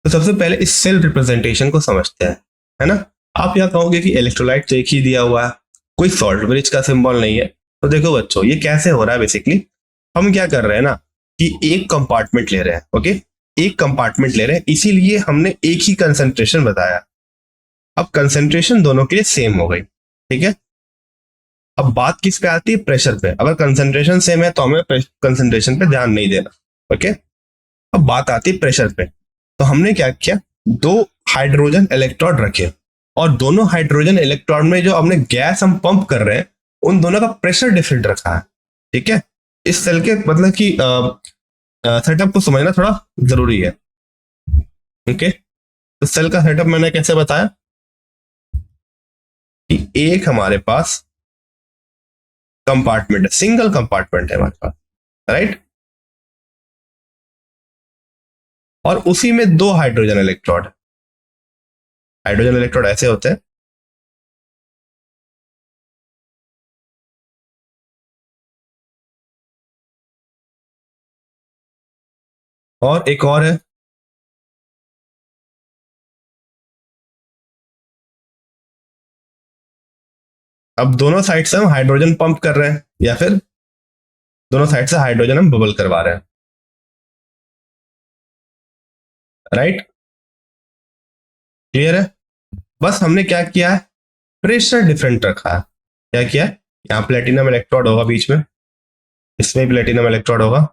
तो सबसे पहले इस सेल रिप्रेजेंटेशन को समझते हैं, है ना। आप यहाँ कहोगे कि इलेक्ट्रोलाइट एक ही दिया हुआ है, कोई सॉल्ट ब्रिज का सिंबल नहीं है। तो देखो बच्चों, ये कैसे हो रहा है, बेसिकली हम क्या कर रहे हैं ना कि एक कंपार्टमेंट ले रहे हैं, ओके, एक कंपार्टमेंट ले रहे हैं, इसीलिए हमने एक ही कंसंट्रेशन बताया। अब कंसंट्रेशन दोनों के लिए सेम हो गई, ठीक है। अब बात किस पे आती है, प्रेशर पे। अगर कंसंट्रेशन सेम है तो हमें कंसंट्रेशन पे ध्यान नहीं देना, ओके। अब बात आती है प्रेशर पे, तो हमने क्या किया, 2 हाइड्रोजन इलेक्ट्रोड रखे, और दोनों हाइड्रोजन इलेक्ट्रोड में जो हमने गैस हम पंप कर रहे हैं उन दोनों का प्रेशर डिफरेंट रखा है, ठीक है। इस सेल के मतलब कि सेटअप को समझना थोड़ा जरूरी है। ओके, तो सेल का सेटअप मैंने कैसे बताया कि एक हमारे पास कंपार्टमेंट है, सिंगल कंपार्टमेंट है हमारे पास, राइट, और उसी में दो हाइड्रोजन इलेक्ट्रोड। हाइड्रोजन इलेक्ट्रोड ऐसे होते हैं, और एक और है, अब दोनों साइड से हम हाइड्रोजन पंप कर रहे हैं, या फिर दोनों साइड से हाइड्रोजन हम बबल करवा रहे हैं, राइट, क्लियर है। बस हमने क्या किया है, प्रेशर डिफरेंट रखा है। क्या किया है, यहाँ प्लेटिनम इलेक्ट्रोड होगा बीच में, इसमें प्लेटिनम इलेक्ट्रोड होगा,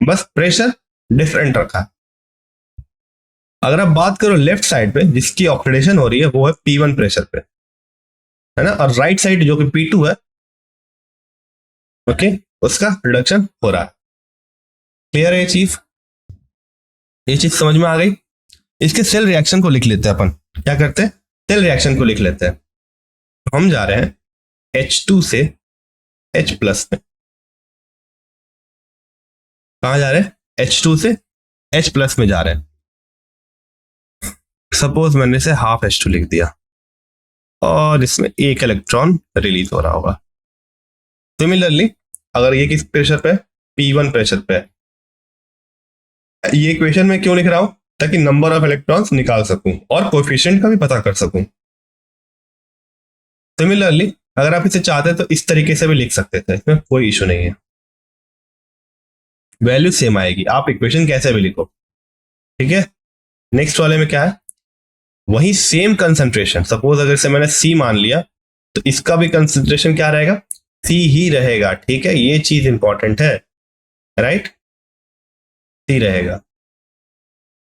बस प्रेशर डिफरेंट रखा है। अगर आप बात करो लेफ्ट साइड पे जिसकी ऑक्सीडेशन हो रही है, वो है P1 प्रेशर पे, है ना, और राइट साइड जो कि P2 है, ओके, उसका रिडक्शन हो रहा है। क्लियर है ये चीज समझ में आ गई। इसके सेल रिएक्शन को लिख लेते हैं अपन। क्या करते हैं, सेल रिएक्शन को लिख लेते हैं। तो हम जा रहे हैं H2 से H प्लस में। कहां जा रहे हैं, H2 से H प्लस में जा रहे हैं। सपोज मैंने इसे हाफ H2 लिख दिया और इसमें एक इलेक्ट्रॉन रिलीज हो रहा होगा। सिमिलरली अगर ये किस प्रेशर पे, P1 प्रेशर पे है, ये इक्वेशन में क्यों लिख रहा हूं, ताकि नंबर ऑफ इलेक्ट्रॉन्स निकाल सकूं और कोएफिशिएंट का भी पता कर सकूं। सिमिलरली अगर आप इसे चाहते तो इस तरीके से भी लिख सकते थे, इसमें कोई इशू नहीं है, वैल्यू सेम आएगी, आप इक्वेशन कैसे भी लिखो, ठीक है। नेक्स्ट वाले में क्या है, वही सेम कंसंट्रेशन, सपोज अगर से मैंने C मान लिया तो इसका भी कंसंट्रेशन क्या रहेगा, C ही रहेगा, ठीक है, ये चीज इंपॉर्टेंट है, राइट, C रहेगा,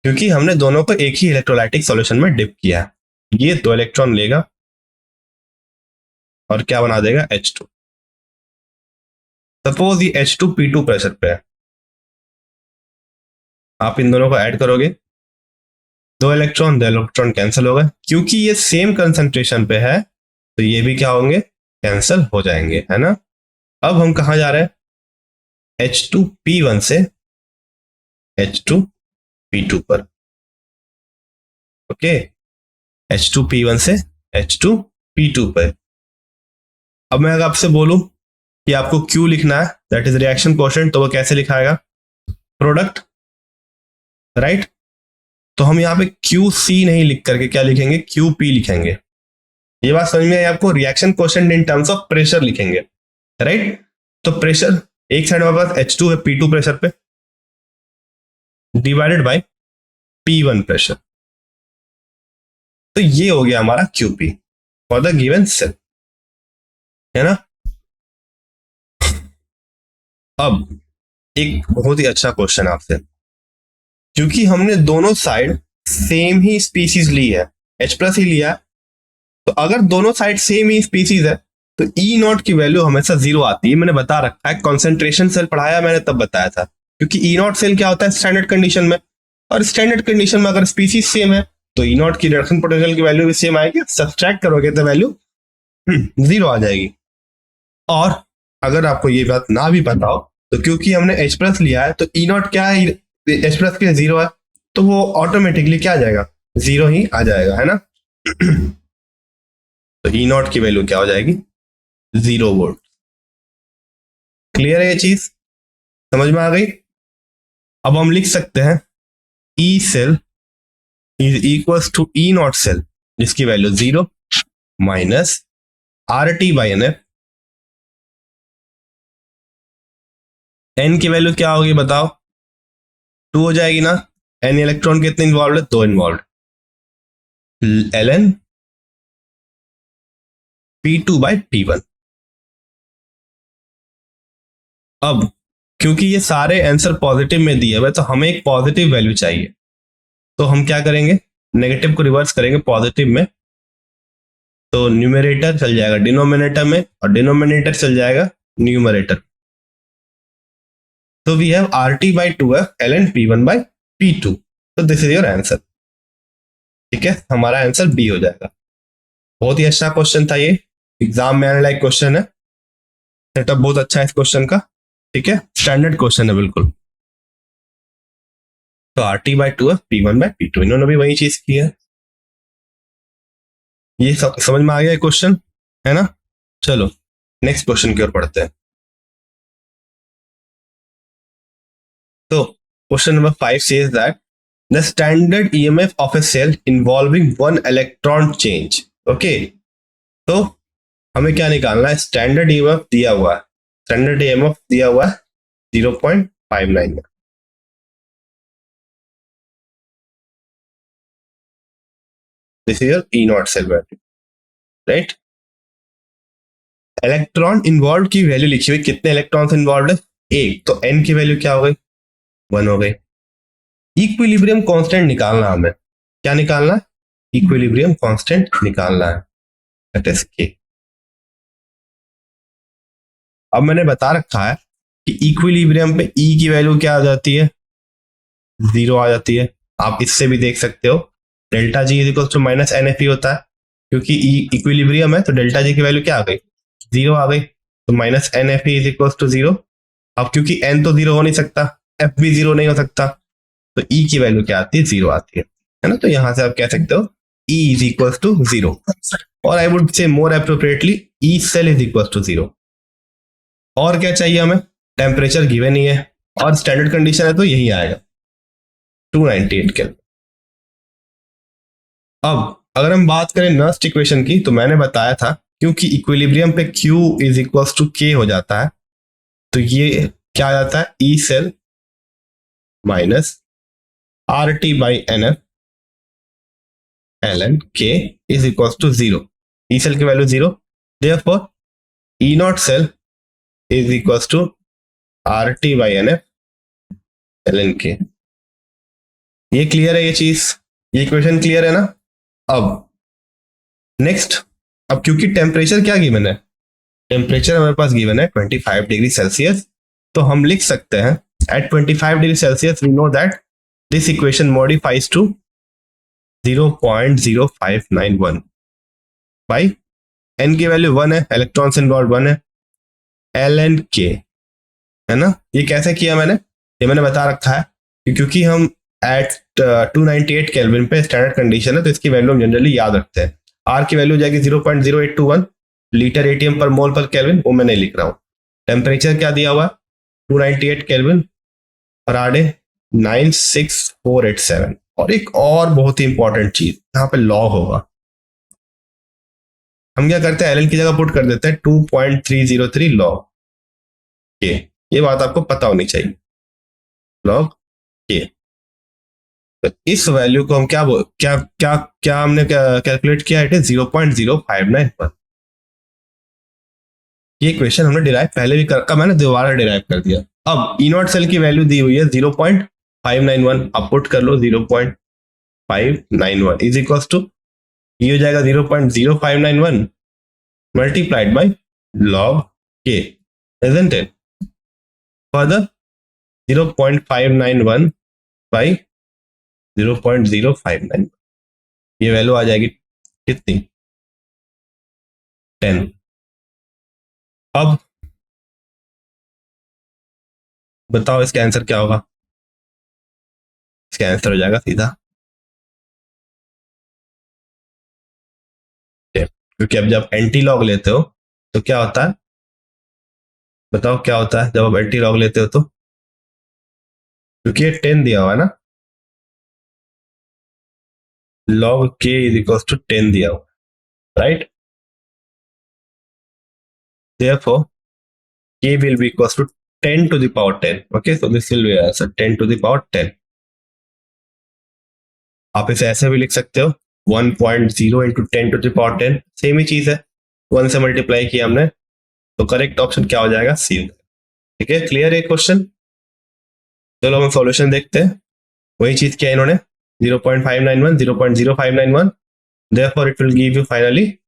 क्योंकि हमने दोनों को एक ही इलेक्ट्रोलाइटिक सॉल्यूशन में डिप किया है। ये 2 इलेक्ट्रॉन लेगा और क्या बना देगा, H2। सपोज ये H2 P2 प्रेशर पे है, आप इन दोनों को ऐड करोगे, 2 इलेक्ट्रॉन कैंसिल हो गए, क्योंकि ये सेम कंसंट्रेशन पे है तो ये भी क्या होंगे, कैंसिल हो जाएंगे, है ना। अब हम कहां जा रहे हैं, H2P1 से H2P2 पर, ओके, H2P1 से H2P2 पर। अब मैं अगर आपसे बोलूं कि आपको Q लिखना है, दैट इज रिएक्शन कोएफिशिएंट, तो वो कैसे लिखाएगा, प्रोडक्ट, राइट। तो हम यहाँ पे QC नहीं लिख करके क्या लिखेंगे, QP लिखेंगे। ये बात समझ में आई आपको, reaction coefficient in terms of pressure लिखेंगे, राइट। तो प्रेशर एक साइड हमारे पास H2 है P2 प्रेशर पे, डिवाइडेड बाय P1 प्रेशर, तो ये हो गया हमारा QP for the given cell, है ना। अब एक बहुत ही अच्छा क्वेश्चन आपसे, क्योंकि हमने दोनों साइड सेम ही स्पीसीज ली है, H प्लस ही लिया है, तो अगर दोनों साइड सेम ही स्पीसीज है तो ई नॉट की वैल्यू हमेशा 0 आती है। मैंने बता रखा है, कॉन्सेंट्रेशन सेल पढ़ाया मैंने तब बताया था, क्योंकि ई नॉट सेल क्या होता है स्टैंडर्ड कंडीशन में, और स्टैंडर्ड कंडीशन में अगर स्पीसीज सेम है तो ई नॉट की रिडक्शन पोटेंशियल की वैल्यू भी सेम आएगी, सब्सट्रैक्ट करोगे तो वैल्यू 0 आ जाएगी। और अगर आपको ये बात ना भी पता हो तो क्योंकि हमने H प्लस लिया है तो ई नॉट क्या है, H प्लस के 0 है, तो वो ऑटोमेटिकली क्या आ जाएगा, 0 ही आ जाएगा, है ना। तो ई नॉट की वैल्यू क्या हो जाएगी, 0 वोल्ट। क्लियर है ये चीज, समझ में आ गई। अब हम लिख सकते हैं E cell is equal to E not cell, जिसकी value 0 minus RT by NF। N की वैल्यू क्या होगी बताओ, 2 हो जाएगी ना, N इलेक्ट्रॉन कितने इन्वॉल्व है, 2 involve, ln P2 by P1। अब क्योंकि ये सारे आंसर पॉजिटिव में दिए हुए तो हमें एक पॉजिटिव वैल्यू चाहिए, तो हम क्या करेंगे, नेगेटिव को रिवर्स करेंगे पॉजिटिव में, तो न्यूमरेटर चल जाएगा डिनोमिनेटर में और डिनोमिनेटर चल जाएगा numerator. So we have RT by 2F ln P1 by P2. So this is your answer. ठीक है, हमारा आंसर बी हो जाएगा. बहुत ही अच्छा क्वेश्चन था ये, एग्जाम में आने लायक क्वेश्चन है. सेटअप बहुत अच्छा है इस क्वेश्चन का. ठीक है, स्टैंडर्ड क्वेश्चन है बिल्कुल. तो RT by 2F P1 by P2, इन्होंने भी वही चीज की है. ये समझ में आ गया क्वेश्चन, है ना. चलो नेक्स्ट क्वेश्चन की ओर पढ़ते हैं. तो question number 5 says that the standard EMF of a cell involving one electron change. Okay, तो हमें क्या निकालना है. स्टैंडर्ड EMF दिया हुआ है, स्टैंडर्ड EMF दिया हुआ है 0.59. This is your E0 cell value, right. Electron involve की वैल्यू लिखी हुई, कितने इलेक्ट्रॉन्स इन्वॉल्व है, एक. तो n की वैल्यू क्या हो गई, 1 हो गई. इक्विलिब्रियम कांस्टेंट निकालना हमें. क्या निकालना है, इक्विलिब्रियम कांस्टेंट निकालना है, दैट इज k. अब मैंने बता रखा है कि इक्विलिब्रियम पे E की वैल्यू क्या आ जाती है, 0 आ जाती है. आप इससे भी देख सकते हो, delta G is equal to minus NFE होता है, क्योंकि E इक्विलिब्रियम है. तो डेल्टा जी की वैल्यू क्या आ गई, 0 आ गई. तो minus NFE is equal to 0. अब क्योंकि n तो 0 हो नहीं सकता, F भी 0 नहीं हो सकता, तो E की वैल्यू क्या आती है, 0 आती है ना. तो यहां से आप कह सकते हो E इज इक्वल टू 0, और I would say more appropriately E cell is equal to 0. और क्या चाहिए हमें, टेम्परेचर गिवन ही है और स्टैंडर्ड कंडीशन है, तो यही आएगा 298 केल्विन. अब अगर हम बात करें नर्स्ट इक्वेशन की, तो मैंने बताया था क्योंकि इक्विलिब्रियम पे Q is equal to K हो जाता है, तो ये क्या आ जाता है, E cell minus RT by NF ln K is equal to 0. E cell की value 0, therefore E0 cell is equal to RT by NF ln K. ये क्लियर है ये चीज, ये इक्वेशन क्लियर है ना. अब नेक्स्ट, अब क्योंकि टेम्परेचर क्या गिवन है, टेम्परेचर हमारे पास गिवन है 25 डिग्री सेल्सियस, तो हम लिख सकते हैं at 25 degree Celsius we know that this equation modifies to 0.0591 by n की वैल्यू 1 है, इलेक्ट्रॉन्स इन्वॉल्व 1 है, ln K, है ना. ये कैसे किया मैंने, ये मैंने बता रखा है कि क्योंकि हम एट 298 केल्विन पे स्टैंडर्ड कंडीशन है, तो इसकी वैल्यू हम जनरली याद रखते हैं. R की वैल्यू जाएगी 0.0821 लीटर ATM पर मोल पर केल्विन, वो मैं नहीं लिख रहा हूँ. टेम्परेचर क्या दिया हुआ, 298 केल्विन, और आड़े 96487. और एक और बहुत ही इंपॉर्टेंट चीज, यहाँ पे लॉग होगा. हम क्या करते हैं, LN की जगह पुट कर देते हैं 2.303 लॉग के. ये बात आपको पता होनी चाहिए, लॉग के. तो इस वैल्यू को हम क्या हमने कैलकुलेट किया, इट इज 0.059. ये क्वेश्चन हमने डिराइव पहले भी कर, मैंने दोबारा डिराइव कर दिया. अब E0 सेल की वैल्यू दी हुई है 0.591, अब पुट कर लो 0.591 इज इक्वल टू, ये हो जाएगा 0.0591 मल्टीप्लाइड बाई लॉग के, isn't it? Further 0.591 बाई 0.059, ये वैल्यू आ जाएगी कितनी, 10. अब बताओ इसका आंसर क्या होगा, इसका आंसर हो जाएगा सीधा, क्योंकि अब जब एंटी लॉग लेते हो तो क्या होता है, बताओ क्या होता है जब आप एंटी लॉग लेते हो, तो क्योंकि ये 10 दिया हुआ है ना, log k is equal to 10 दिया हुआ, right. Therefore k will be equals to 10 to the power 10. Okay, so this will be answer 10 to the power 10. आप इसे ऐसे भी लिख सकते हो 1.0 into 10 to the power 10, same ही चीज है, 1 से मल्टीप्लाई किया हमने, तो करेक्ट ऑप्शन क्या हो जाएगा, सी. ठीक है, क्लियर है क्वेश्चन. चलो हम सॉल्यूशन देखते हैं. वही चीज किया इन्होंने, 0.591, 0.0591, therefore it will give you finally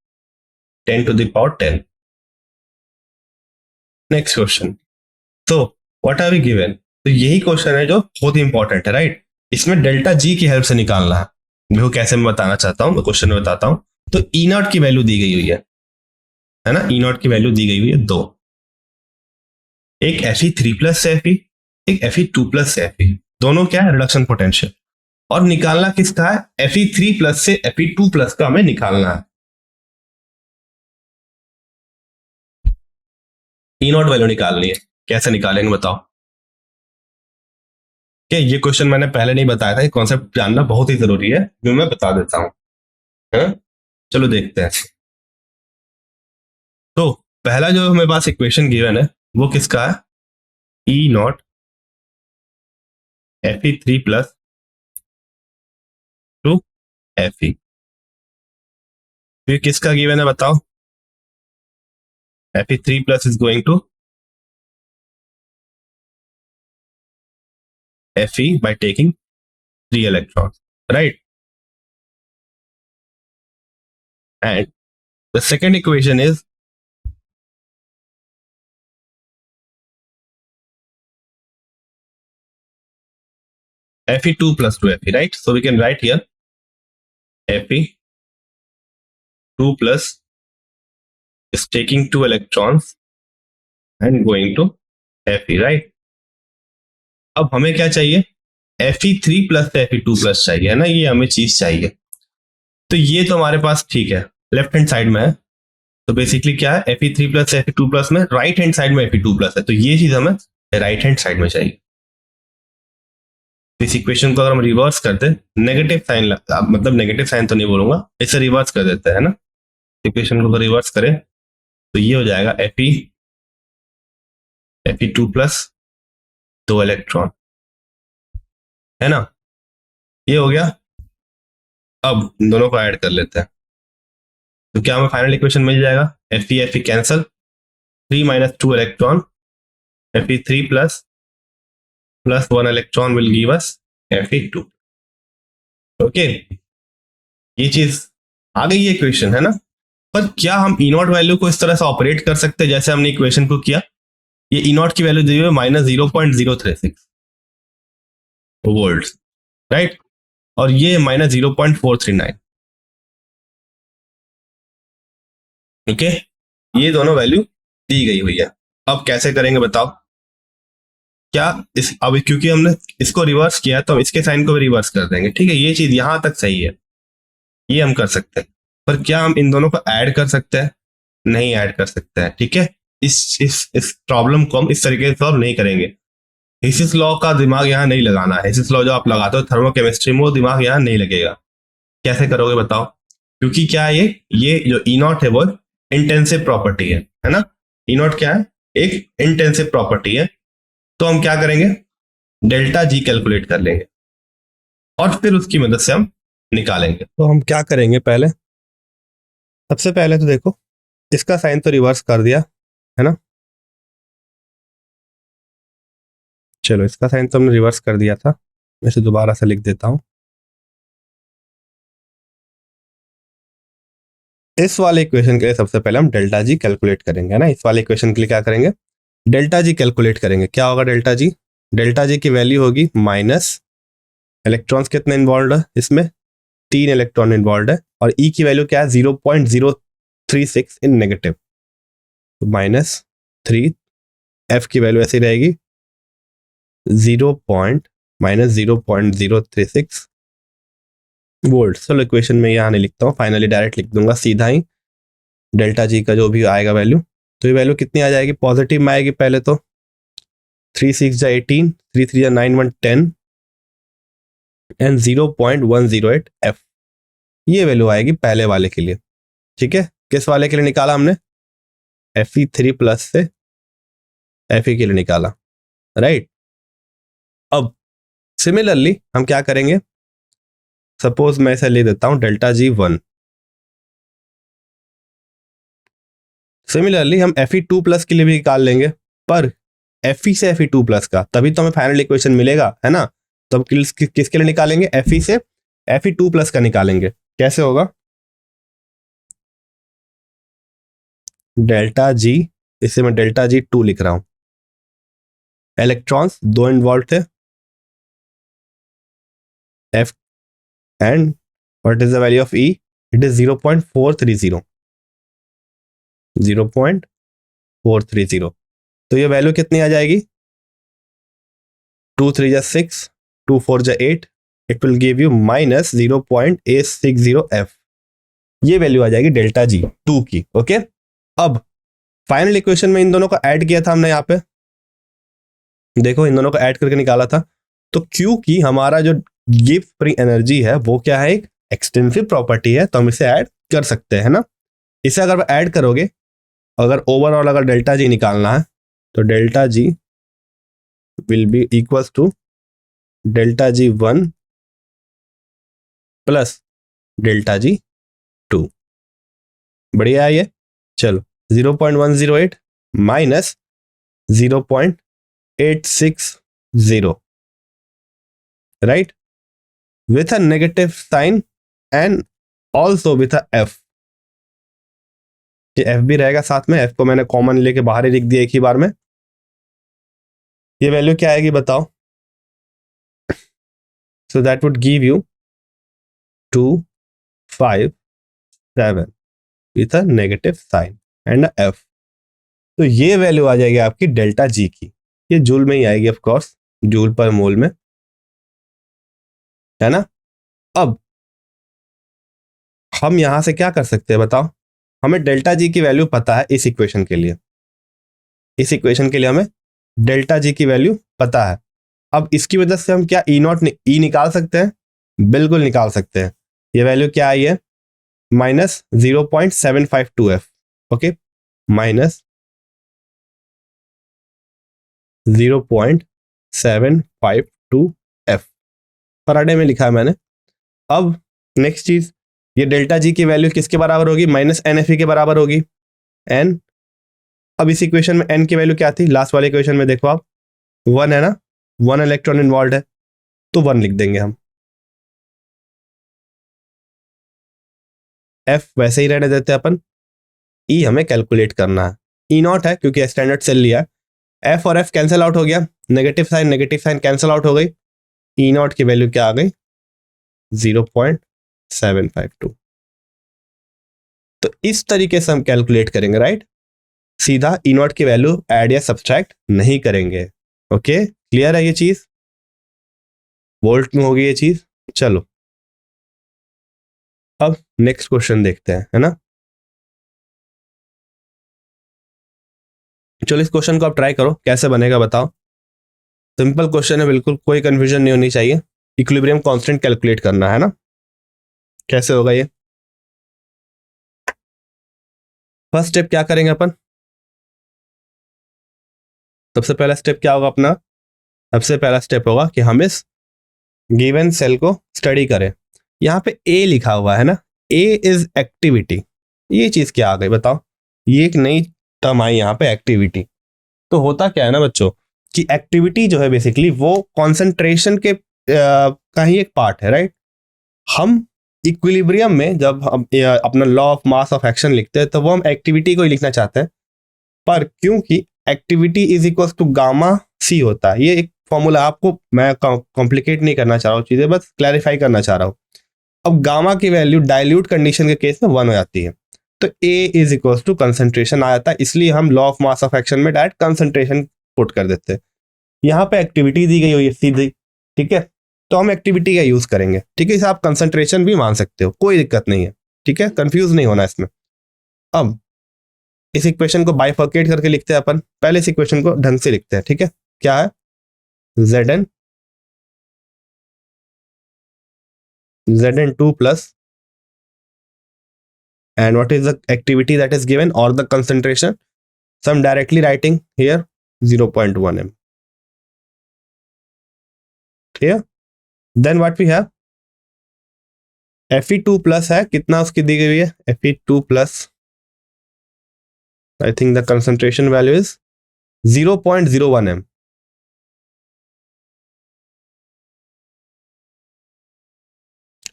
10 to the power 10. Next question. So what are we given? तो यही क्वेश्चन है जो बहुत ही इंपॉर्टेंट है, राइट। इसमें डेल्टा जी की हेल्प से निकालना है। देखो कैसे मैं बताना चाहता हूँ, मैं क्वेश्चन में बताता हूँ। तो ई नॉट की वैल्यू दी गई हुई है ना, ई नॉट की वैल्यू दी गई हुई है 2। एक Fe3 प्लस से Fe, एक Fe2 प्लस से Fe, दोनों क्या है, रिडक्शन पोटेंशियल। और निकालना किसका है, Fe3 प्लस से Fe2 प्लस का हमें निकालना है। ई नॉट वैल्यू निकालनी है, कैसे निकालेंगे बताओ। क्या ये क्वेश्चन मैंने पहले नहीं बताया था, ये कॉन्सेप्ट जानना बहुत ही जरूरी है, जो मैं बता देता हूँ, है ना। चलो देखते हैं। तो पहला जो हमारे पास इक्वेशन गिवन है वो किसका है, E naught Fe3 plus to Fe। फिर किसका गिवन है बताओ, Fe3 plus is going to Fe by taking 3 electrons, right? And the second equation is Fe2 plus 2 Fe, right? So we can write here Fe2 plus is taking 2 electrons and going to Fe, right? अब हमें क्या चाहिए, Fe3 plus Fe2 plus चाहिए, है ना, ये हमें चीज चाहिए। तो ये तो हमारे पास ठीक है, लेफ्ट हैंड साइड में है। तो बेसिकली क्या है, Fe3 प्लस Fe2 प्लस में राइट हैंड साइड में Fe2 प्लस है, तो ये चीज हमें राइट हैंड साइड में चाहिए। तो इस इक्वेशन को अगर हम रिवर्स कर दे, नेगेटिव साइन, मतलब नेगेटिव साइन तो नहीं बोलूंगा, इसे रिवर्स कर देते हैं ना। इक्वेशन को रिवर्स करें तो ये हो जाएगा Fe2 प्लस 2 इलेक्ट्रॉन, है ना, ये हो गया। अब दोनों को ऐड कर लेते हैं, तो क्या हमें फाइनल इक्वेशन मिल जाएगा, Fe cancel, 3 minus 2 electron, Fe3 plus 1 electron will give us Fe2। Okay, ये चीज आ गई ये इक्वेशन, है ना। पर क्या हम ई नॉट वैल्यू को इस तरह से ऑपरेट कर सकते हैं जैसे हमने इक्वेशन को किया। ये ई नॉट की वैल्यू दी हुई है -0.036 वोल्ट, राइट, और ये -0.439। ओके, ये दोनों वैल्यू दी गई हुई है। अब कैसे करेंगे बताओ, क्या इस अब क्योंकि हमने इसको रिवर्स किया तो हम इसके साइन को भी रिवर्स कर देंगे, ठीक है, ये चीज यहां तक सही है, ये हम कर सकते हैं। पर क्या हम इन दोनों को ऐड कर सकते हैं, नहीं ऐड कर सकते हैं, ठीक है। इस प्रॉब्लम को हम इस तरीके से सॉल्व नहीं करेंगे। हिसिस लॉ का दिमाग यहाँ नहीं लगाना है, हिसिस लॉ जो आप लगाते हो थर्मोकेमिस्ट्री में, वो दिमाग यहाँ नहीं लगेगा। कैसे करोगे बताओ, क्योंकि क्या है, ये जो ई नॉट है वो इंटेंसिव प्रॉपर्टी है ना। ई नॉट क्या है, एक इंटेंसिव प्रॉपर्टी है। तो हम क्या करेंगे, डेल्टा जी कैलकुलेट कर लेंगे और फिर उसकी मदद से हम निकालेंगे। तो हम क्या करेंगे, पहले सबसे पहले तो देखो, इसका साइन तो रिवर्स कर दिया, है ना। चलो इसका साइन तो हमने रिवर्स कर दिया था, मैं इसे दोबारा से लिख देता हूं। इस वाले इक्वेशन के लिए सबसे पहले हम डेल्टा जी कैलकुलेट करेंगे, है ना। इस वाले इक्वेशन के लिए क्या करेंगे, डेल्टा जी कैलकुलेट करेंगे। क्या होगा डेल्टा जी, डेल्टा जी की वैल्यू होगी माइनस, इलेक्ट्रॉन्स कितने इन्वॉल्व है इसमें, 3 इलेक्ट्रॉन इन्वॉल्व है, और ई की वैल्यू क्या है, 0.036 इन नेगेटिव, तो -3, एफ की वैल्यू ऐसी रहेगी 0.-0.036 वोल्ट। चलो इक्वेशन में यहाँ नहीं लिखता हूँ, फाइनली डायरेक्ट लिख दूंगा सीधा ही डेल्टा जी का जो भी आएगा वैल्यू। तो ये वैल्यू कितनी आ जाएगी, पॉजिटिव में आएगी पहले तो, 3 6 18, 3 3 9 1 10 एंड 0.108 एफ, ये वैल्यू आएगी पहले वाले के लिए, ठीक है। किस वाले के लिए निकाला हमने, Fe3 प्लस से Fe के लिए निकाला, राइट। अब सिमिलरली हम क्या करेंगे, सपोज मैं इसे ले देता हूं डेल्टा जी 1। सिमिलरली हम Fe2 प्लस के लिए भी निकाल लेंगे, पर Fe से Fe2 प्लस का, तभी तो हमें फाइनल इक्वेशन मिलेगा, है ना। तो हम किसके लिए निकालेंगे, Fe से Fe2 प्लस का निकालेंगे। कैसे होगा, डेल्टा जी, इसे मैं डेल्टा जी 2 लिख रहा हूं, इलेक्ट्रॉन्स 2 इन्वॉल्व थे, F and what is the value of E? It is 0.430. 0.430. तो ये वैल्यू कितनी आ जाएगी? 2 3 6, 2 4 8. It will give you minus 0.860 F. ये वैल्यू आ जाएगी डेल्टा जी 2 की. ओके, अब फाइनल इक्वेशन में इन दोनों को ऐड किया था हमने, यहाँ पे देखो इन दोनों को ऐड करके निकाला था. तो Q की हमारा जो गिव फ्री एनर्जी है वो क्या है? एक एक्सटेंसिव प्रॉपर्टी है, तो हम इसे ऐड कर सकते हैं ना. इसे अगर ऐड करोगे, अगर ओवरऑल अगर डेल्टा जी निकालना है, तो delta G will be equals to delta G 1 plus delta G 2. बढ़िया है ये. चलो 0.108 minus 0.860, right, with a negative sign and also with a F. ये F भी रहेगा साथ में. F को मैंने कॉमन लेके बाहर ही लिख दिया एक ही बार में. ये वैल्यू क्या आएगी बताओ? So that would give you 257 with a negative sign and a F. तो ये वैल्यू आ जाएगी आपकी डेल्टा जी की. ये जूल में ही आएगी ऑफ कोर्स, जूल पर मोल में, है ना. अब हम यहां से क्या कर सकते हैं बताओ? हमें डेल्टा जी की वैल्यू पता है इस इक्वेशन के लिए. इस इक्वेशन के लिए हमें डेल्टा जी की वैल्यू पता है. अब इसकी वजह से हम क्या ई नॉट ई निकाल सकते हैं? बिल्कुल निकाल सकते हैं. ये वैल्यू क्या आई है? Minus 0.752 F. Okay, minus 0.752 F Faraday में लिखा है मैंने. अब नेक्स्ट चीज, ये डेल्टा जी की वैल्यू किसके बराबर होगी? माइनस एन एफ ई के बराबर होगी. एन, अब इस इक्वेशन में एन की वैल्यू क्या थी? लास्ट वाले इक्वेशन में देखो आप, 1 है ना, 1 इलेक्ट्रॉन इन्वॉल्व है, तो 1 लिख देंगे हम. एफ वैसे ही रहने देते हैं अपन. ई हमें कैलकुलेट करना है. ई नॉट है क्योंकि स्टैंडर्ड सेल लिया है. एफ और एफ कैंसिल आउट हो गया, नेगेटिव साइन कैंसिल आउट हो गई. ई नॉट की वैल्यू क्या आ गई? 0.752. तो इस तरीके से हम कैलकुलेट करेंगे, राइट. सीधा ई नॉट की वैल्यू ऐड या सब्सट्रैक्ट नहीं करेंगे. ओके, क्लियर है ये चीज? वोल्ट में होगी ये चीज. चलो अब नेक्स्ट क्वेश्चन देखते हैं, है ना. चलो इस क्वेश्चन को आप ट्राई करो, कैसे बनेगा बताओ. सिंपल क्वेश्चन है बिल्कुल, कोई कंफ्यूजन नहीं होनी चाहिए. इक्विलिब्रियम कांस्टेंट कैलकुलेट करना है ना. कैसे होगा ये? फर्स्ट स्टेप क्या करेंगे अपन? सबसे पहला स्टेप क्या होगा अपना? सबसे पहला स्टेप होगा कि हम इस गिवन सेल को स्टडी करें. यहाँ पे ए लिखा हुआ है ना, ए इज एक्टिविटी. ये चीज क्या आ गई बताओ? ये एक नई टर्म आई यहाँ पे, एक्टिविटी. तो होता क्या है ना बच्चों, कि एक्टिविटी जो है बेसिकली वो कॉन्सेंट्रेशन के का ही एक पार्ट है, राइट. हम इक्विलिब्रियम में जब हम अपना law of mass of action लिखते हैं तो वो हम एक्टिविटी को ही लिखना चाहते हैं, पर क्योंकि activity is equal to gamma C होता है. ये एक फॉर्मूला, आपको मैं कॉम्प्लिकेट नहीं करना चाह रहा हूँ चीजें, बस क्लैरिफाई करना चाह रहा हूँ. अब गामा की वैल्यू डाइल्यूट कंडीशन के केस में 1 हो जाती है, तो ए इज इक्वल टू कंसंट्रेशन आ जाता है. इसलिए हम law of mass of action में डायरेक्ट कंसंट्रेशन पुट कर देते हैं. यहाँ पे एक्टिविटी दी गई हुई है सीधी, ठीक है, तो हम एक्टिविटी का यूज करेंगे. ठीक है, इसे आप कंसंट्रेशन भी मान सकते हो, कोई दिक्कत नहीं है. ठीक है, कंफ्यूज नहीं होना इसमें. अब इस इक्वेशन को बाइफर्केट करके लिखते हैं अपन. पहले इस इक्वेशन को ढंग से लिखते हैं. ठीक है, क्या है? Zn Zn2 plus, and what is the activity that is given or the concentration? So I'm directly writing here 0.1 m. Clear? Then what we have? Fe2 plus है, कितना उसकी दी गई है? Fe2 plus, I think the concentration value is 0.01 m.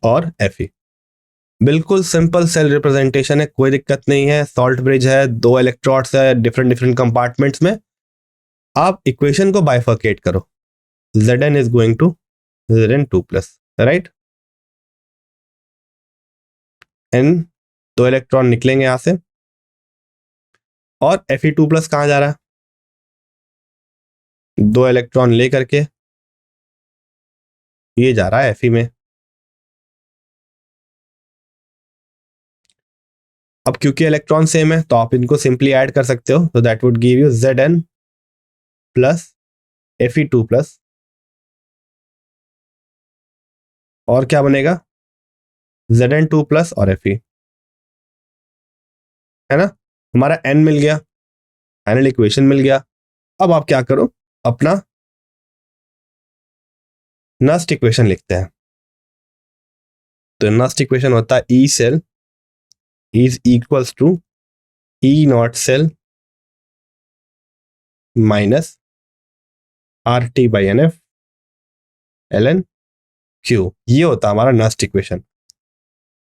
और Fe बिल्कुल simple cell representation है, कोई दिक्कत नहीं है. सॉल्ट ब्रिज है, 2 इलेक्ट्रोड्स है डिफरेंट कंपार्टमेंट्स में. आप इक्वेशन को बाइफर्केट करो, Zn is going to Zn2 plus, right. n 2 electron निकलेंगे यहां से, और Fe2 प्लस कहां जा रहा है, 2 इलेक्ट्रॉन ले करके ये जा रहा है Fe में। अब क्योंकि इलेक्ट्रॉन सेम है तो आप इनको सिंपली ऐड कर सकते हो, तो that would give you Zn plus Fe2 plus, और क्या बनेगा, Zn2 प्लस और Fe, है ना। हमारा n मिल गया, फाइनल इक्वेशन मिल गया। अब आप क्या करो, अपना नस्ट इक्वेशन लिखते हैं। तो नस्ट इक्वेशन होता है E cell is equals to E not cell minus RT by NF ln Q। ये होता है हमारा नस्ट इक्वेशन।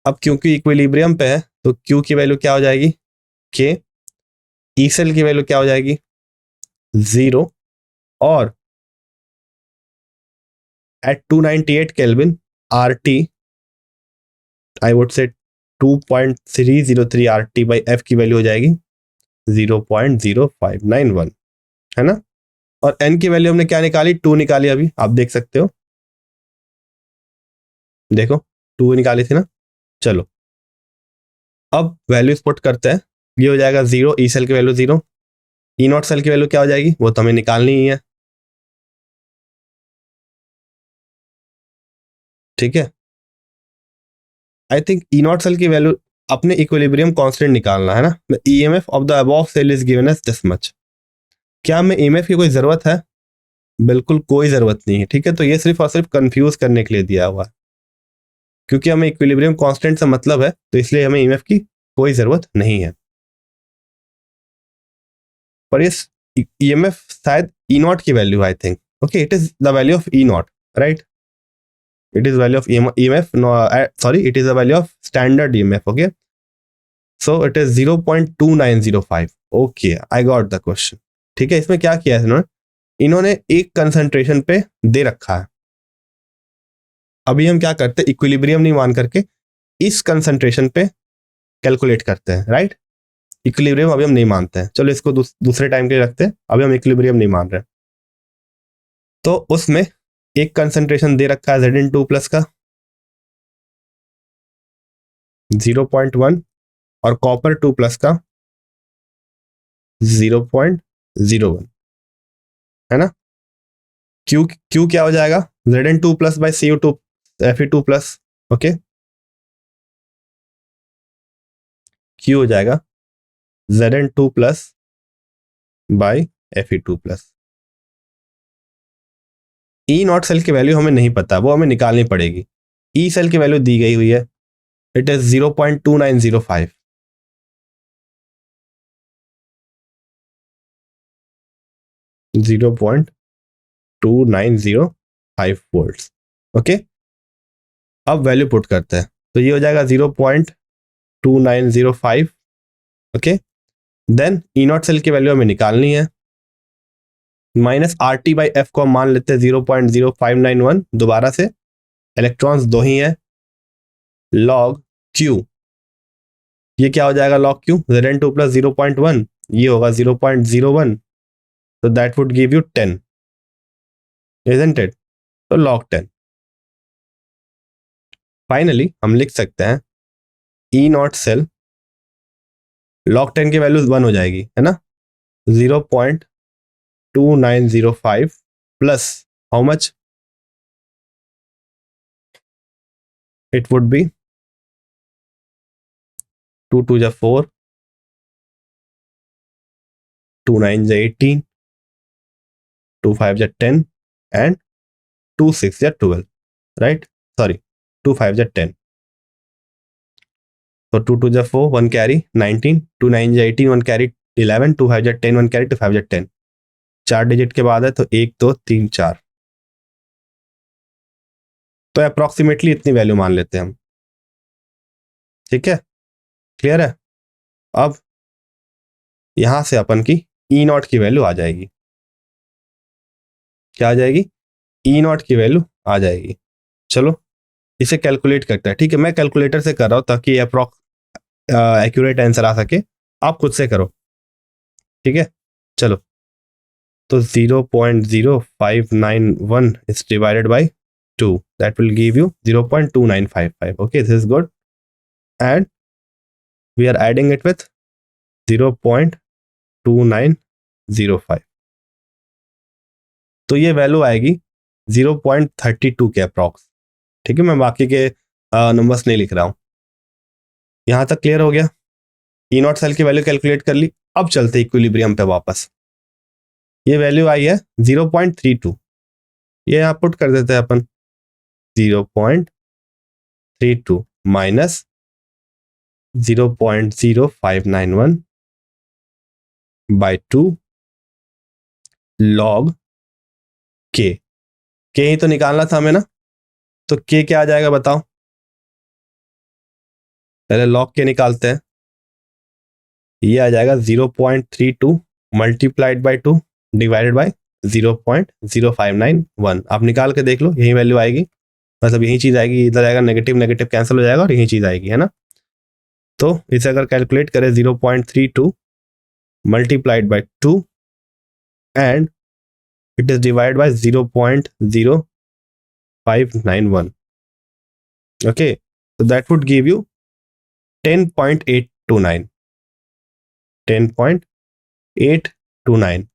अब क्योंकि इक्विलिब्रियम पे है तो Q की वैल्यू क्या हो जाएगी, K, E सेल की वैल्यू क्या हो जाएगी 0, और at 298 Kelvin RT I would say 2.303 RT by F की वैल्यू हो जाएगी 0.0591, है ना। और n की वैल्यू हमने क्या निकाली, 2 निकाली, अभी आप देख सकते हो, देखो 2 निकाली थी ना। चलो अब वैल्यूज पुट करते हैं, ये हो जाएगा 0, ई सेल की वैल्यू 0, ई नॉट सेल की वैल्यू क्या हो जाएगी वो तो हमें निकालनी ही है, ठीक है। I think E not cell की वैल्यू अपने इक्विलिब्रियम कांस्टेंट निकालना है ना। EMF of the above cell is given as this much. क्या हमें ईएमएफ की कोई जरूरत है, बिल्कुल कोई जरूरत नहीं है, ठीक है। तो ये सिर्फ और सिर्फ कंफ्यूज करने के लिए दिया हुआ है, क्योंकि हमें इक्विलिब्रियम कांस्टेंट से मतलब है, तो इसलिए हमें ईएमएफ की कोई जरूरत नहीं है। पर ये ईएमएफ शायद ई नॉट की value, I think, okay, it is the value of E not, right. It is value of EMF, no, sorry, it is the value of standard EMF, okay. So it is 0.2905, okay, I got the question, ठीक है। इसमें क्या किया है इन्होंने एक concentration पे दे रखा है। अभी हम क्या करते हैं, इक्विलिब्रियम नहीं मान करके इस कंसंट्रेशन पे कैलकुलेट करते हैं, राइट। इक्विलिब्रियम अभी हम नहीं मानते हैं, चलो इसको दूसरे टाइम के लिए रखते हैं, अभी हम इक्विलिब्रियम नहीं मान रहे। तो उसमें एक कंसंट्रेशन दे रखा है Zn2 प्लस का 0.1, और कॉपर 2 प्लस का 0.01, है ना। क्यू क्यू क्या हो जाएगा, Zn2 plus by Cu2 Fe2 plus, okay. Q हो जाएगा Zn2 plus by Fe2 plus. E not cell की वैल्यू हमें नहीं पता, वो हमें निकालनी पड़ेगी। ई सेल की वैल्यू दी गई हुई है, इट इज 0.2905, वोल्ट्स, ओके। अब वैल्यू पुट करते हैं, तो ये हो जाएगा 0.2905, okay. Then E not cell की वैल्यू हमें निकालनी है, माइनस RT बाई एफ को हम मान लेते हैं 0.0591, दोबारा से इलेक्ट्रॉन्स दो ही हैं, लॉग Q, ये क्या हो जाएगा लॉग Q, Zn2 प्लस 0.1, ये होगा 0.01, तो that would give you 10, isn't it, तो लॉग 10। फाइनली हम लिख सकते हैं ई नॉट सेल लॉग 10 की वैल्यू 1 हो जाएगी, है ना। 0.2905 plus how much, it would be 2 2 जा 4, 2 9 जा 18, 2 5 जा 10, एंड 2 6 जा 12, राइट, सॉरी 2 5 जा 10, तो 2 2 जा 4, 1 कैरी 19, 2 9 जा 18, 1 कैरी 11, 2 5 जा 10, 1 कैरी, 2 5 जा 10, 4 डिजिट के बाद है तो 1 2 3 4, तो अप्रोक्सीमेटली इतनी वैल्यू मान लेते हैं हम, ठीक है, क्लियर है। अब यहां से अपन की ई नॉट की वैल्यू आ जाएगी, क्या आ जाएगी, ई नॉट की वैल्यू आ जाएगी। चलो इसे कैलकुलेट करते हैं। ठीक है, मैं कैलकुलेटर से कर रहा हूं ताकि अप्रॉक्स एक्यूरेट आंसर आ सके। आप खुद से करो, ठीक है। चलो तो 0.0591 is divided by 2, that will give you 0.2955. okay, this is good, and we are adding it with 0.2905, तो ये वैल्यू आएगी 0.32 के अप्रॉक्स। ठीक है, मैं बाकी के नंबर्स नहीं लिख रहा हूं। यहां तक क्लियर हो गया। ई नॉट सेल की वैल्यू कैलकुलेट कर ली। अब चलते इक्विलिब्रियम पे वापस। ये वैल्यू आई है 0.32, ये यहां पुट कर देते हैं अपन। 0.32 माइनस 0.0591 बाई 2 लॉग के। के ही तो निकालना था हमें ना, तो के क्या आ जाएगा बताओ। पहले लॉग के निकालते हैं। ये आ जाएगा 0.32 मल्टीप्लाइड बाई 2 डिवाइडेड बाई 0.0591। आप निकाल के देख लो, यही वैल्यू आएगी, मतलब यही चीज आएगी। इधर आएगा नेगेटिव नेगेटिव कैंसिल हो जाएगा और यही चीज आएगी, है ना। तो इसे अगर कैलकुलेट करें 0.32 multiplied by 2 and it is divided by 0.0591. okay, so that would give you 10.829 10.829।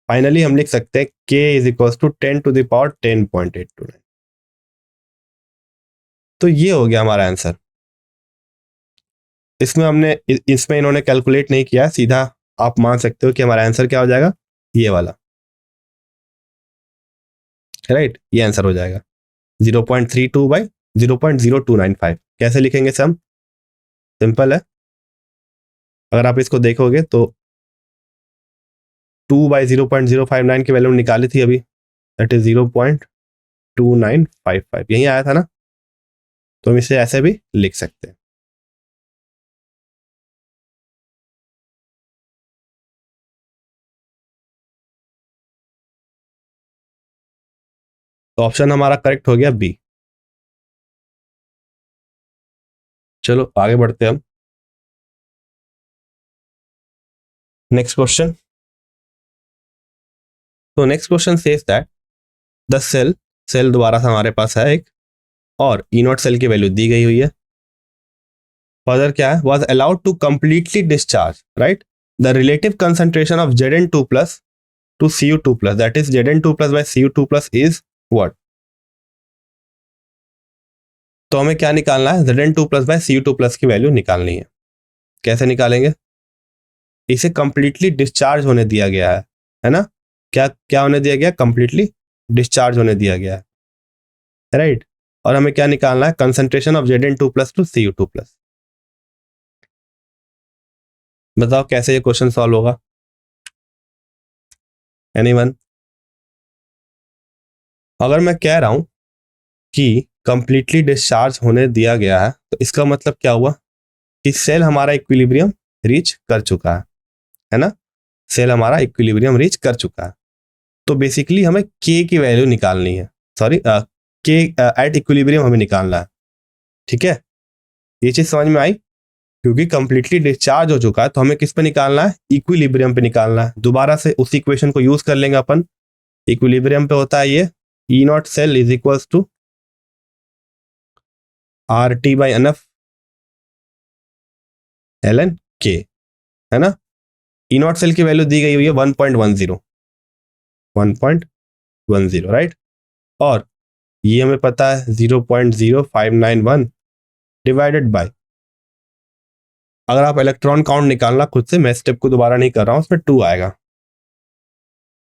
Finally हम लिख सकते हैं k is equal to 10 to the power 10.829। तो ये हो गया हमारा आंसर। इसमें इन्होंने कैलकुलेट नहीं किया, सीधा आप मान सकते हो कि हमारा आंसर क्या हो जाएगा, ये वाला, राइट। ये आंसर हो जाएगा 0.32 बाई 0.0295। कैसे लिखेंगे सम, सिंपल है। अगर आप इसको देखोगे तो 2 बाई 0.059 की वैल्यू निकाली थी अभी, दैट इज 0.2955, यही आया था ना। तो हम इसे ऐसे भी लिख सकते हैं। तो ऑप्शन हमारा करेक्ट हो गया बी। चलो आगे बढ़ते हैं हम। Next question. तो next question says that the cell दोबारा से हमारे पास है एक, और ई नॉट सेल की वैल्यू दी गई हुई है। फर्दर क्या है, was allowed to completely discharge, right, the relative concentration of Zn2 plus to Cu2 plus, that is Zn2 plus by Cu2 plus is what. तो हमें क्या निकालना है, Zn2 plus by Cu2 plus की वैल्यू निकालनी है। कैसे निकालेंगे, इसे कंप्लीटली डिस्चार्ज होने दिया गया है ना। क्या क्या होने दिया गया, कंप्लीटली डिस्चार्ज होने दिया गया है, राइट। और हमें क्या निकालना है, concentration of Zn2 plus to Cu2 plus. बताओ कैसे ये क्वेश्चन सॉल्व होगा, एनीवन। अगर मैं कह रहा हूं कि कंप्लीटली डिस्चार्ज होने दिया गया है, तो इसका मतलब क्या हुआ कि सेल हमारा इक्विलिब्रियम रीच कर चुका है ना। सेल हमारा इक्विलिब्रियम रीच कर चुका है। तो बेसिकली हमें के की वैल्यू निकालनी है, सॉरी के एट इक्विलिब्रियम हमें निकालना है। ठीक है, ये चीज समझ में आई। क्योंकि कंप्लीटली डिस्चार्ज हो चुका है तो हमें किस पे निकालना है, इक्विलिब्रियम पे निकालना है। दोबारा से उसी इक्वेशन को यूज कर लेंगे अपन। इक्विलिब्रियम पे होता है ये E not cell is equals to R T by N F L N K, है ना। ई नॉट सेल की वैल्यू दी गई हुई है 1.10, राइट। और ये हमें पता है 0.0591 डिवाइडेड बाय, अगर आप इलेक्ट्रॉन काउंट निकालना खुद से, मैं स्टेप को दोबारा नहीं कर रहा हूं, उसमें 2 आएगा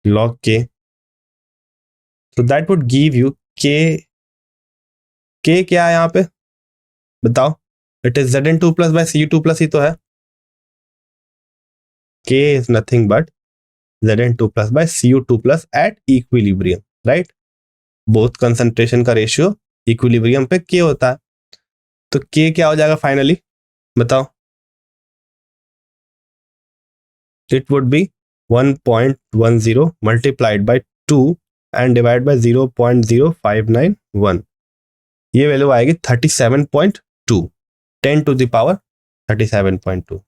लॉग के। तो दैट वुड गिव यू के क्या है यहाँ पे बताओ, it is Zn2 plus by Cu2 plus ही तो है। K is nothing but Zn2 plus by Cu2 plus at equilibrium, right. Both concentration का रेशियो इक्विलिब्रियम पे K होता है। तो K क्या हो जाएगा फाइनली बताओ, it would be 1.10 multiplied by 2 and divide by 0.0591, ये वैल्यू आएगी 37.2, 10 to the power 37.2।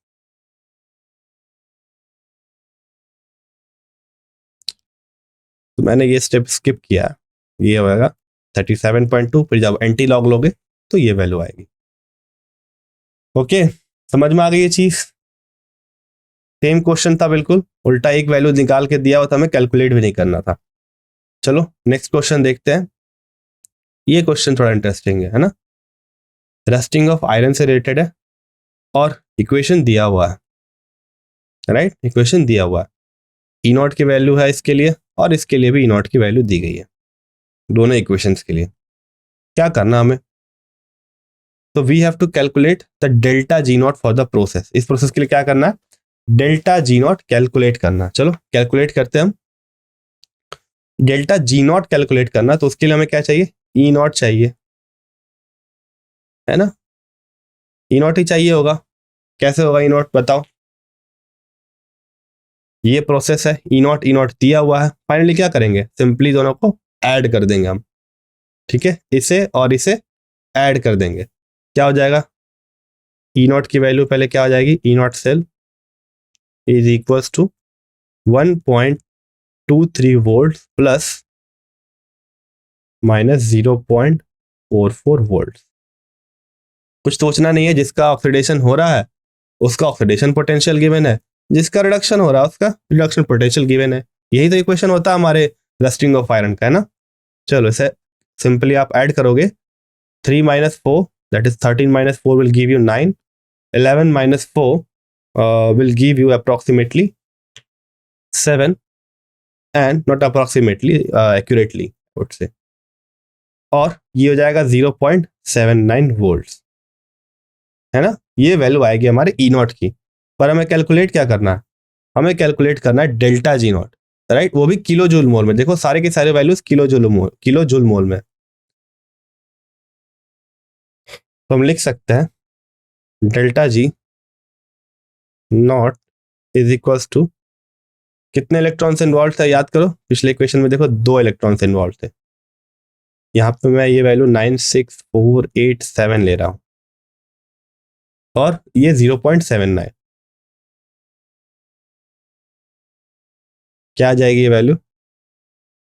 तो मैंने ये स्टेप स्किप किया, ये होगा 37.2, फिर जब एंटी लॉग लोगे तो ये वैल्यू आएगी। ओके, समझ में आ गई ये चीज? सेम क्वेश्चन था बिल्कुल, उल्टा एक वैल्यू निकाल के दिया हुआ था, हमें कैलकुलेट भी नहीं करना था। चलो नेक्स्ट क्वेश्चन देखते हैं। ये क्वेश्चन थोड़ा इंटरेस्टिंग है ना, रस्टिंग ऑफ आयरन से रिलेटेड है और इक्वेशन दिया हुआ है, राइट? इक्वेशन दिया हुआ है, ई नॉट की वैल्यू है इसके लिए और इसके लिए भी ई नॉट की वैल्यू दी गई है, दोनों इक्वेशंस के लिए। क्या करना हमें? तो we have to calculate the delta G not for the process. इस प्रोसेस के लिए क्या करना है? डेल्टा जी नॉट कैलकुलेट करना। चलो कैलकुलेट करते हैं हम। डेल्टा जी नॉट कैलकुलेट करना, तो उसके लिए हमें क्या चाहिए? ई नॉट चाहिए, है ना? ई नॉट ही चाहिए होगा। कैसे होगा ई नॉट, बताओ? ये प्रोसेस है, ई नॉट दिया हुआ है। फाइनली क्या करेंगे? सिंपली दोनों को ऐड कर देंगे हम, ठीक है? इसे और इसे ऐड कर देंगे, क्या हो जाएगा? ई नॉट की वैल्यू पहले क्या हो जाएगी? E not cell is equals to 1.23 volt plus minus 0.44 volt. कुछ सोचना नहीं है, जिसका ऑक्सीडेशन हो रहा है उसका ऑक्सीडेशन पोटेंशियल गिवन है, जिसका रिडक्शन हो रहा है उसका रिडक्शन पोटेंशियल गिवन है। यही तो इक्वेशन होता है हमारे रस्टिंग ऑफ आयरन का, है ना? चलो इसे सिंपली आप ऐड करोगे, 3 minus 4 that is 13 minus 4 will give you 9, 11 minus 4 will give you approximately 7, and not approximately, accurately I would say, और ये हो जाएगा 0.79 वोल्ट्स, है ना? ये वैल्यू आएगी हमारे ई नॉट की। पर हमें कैलकुलेट क्या करना है? हमें कैलकुलेट करना है डेल्टा जी नॉट, राइट? वो भी किलो जूल मोल में। देखो सारे के सारे वैल्यूज किलो जूल मोल में। तो हम लिख सकते हैं delta G not is equals to, कितने इलेक्ट्रॉन्स इन्वॉल्व थे याद करो? पिछले इक्वेशन में देखो 2 इलेक्ट्रॉन्स इन्वॉल्व थे, यहाँ पे मैं ये वैल्यू 96487 ले रहा हूं और ये 0.79, क्या आ जाएगी ये value?